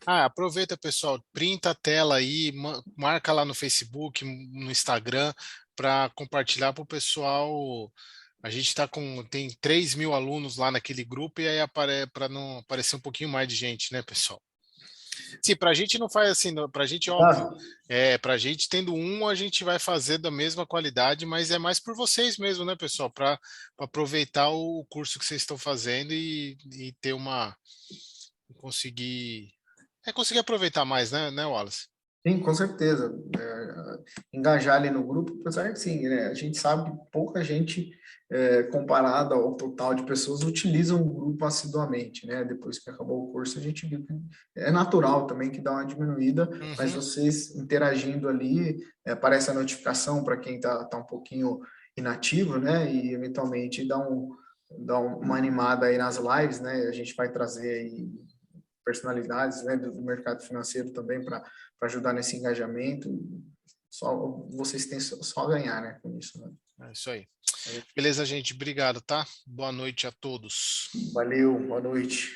Speaker 2: Aproveita, pessoal, printa a tela aí, marca lá no Facebook, no Instagram, para compartilhar para o pessoal. A gente tem 3.000 alunos lá naquele grupo e aí para não aparecer um pouquinho mais de gente, né, pessoal? Sim, para a gente não faz assim, para a gente é óbvio.
Speaker 3: Ah,
Speaker 2: Para a gente tendo a gente vai fazer da mesma qualidade, mas é mais por vocês mesmo, né, pessoal? Para aproveitar o curso que vocês estão fazendo e ter conseguir conseguir aproveitar mais, né, Wallace?
Speaker 3: sim, com certeza. Engajar ali no grupo, apesar que sim, né? A gente sabe que pouca gente, comparada ao total de pessoas, utilizam o grupo assiduamente, né? Depois que acabou o curso, a gente viu que é natural também que dá uma diminuída, mas
Speaker 2: Uhum.
Speaker 3: vocês interagindo ali, aparece a notificação para quem tá um pouquinho inativo, né? E eventualmente dá uma animada aí nas lives, né? A gente vai trazer aí personalidades, né, do mercado financeiro também para ajudar nesse engajamento. Só vocês têm só a ganhar, né, com isso, né?
Speaker 2: É isso aí. Beleza, gente. Obrigado, tá? Boa noite a todos.
Speaker 3: Valeu, boa noite.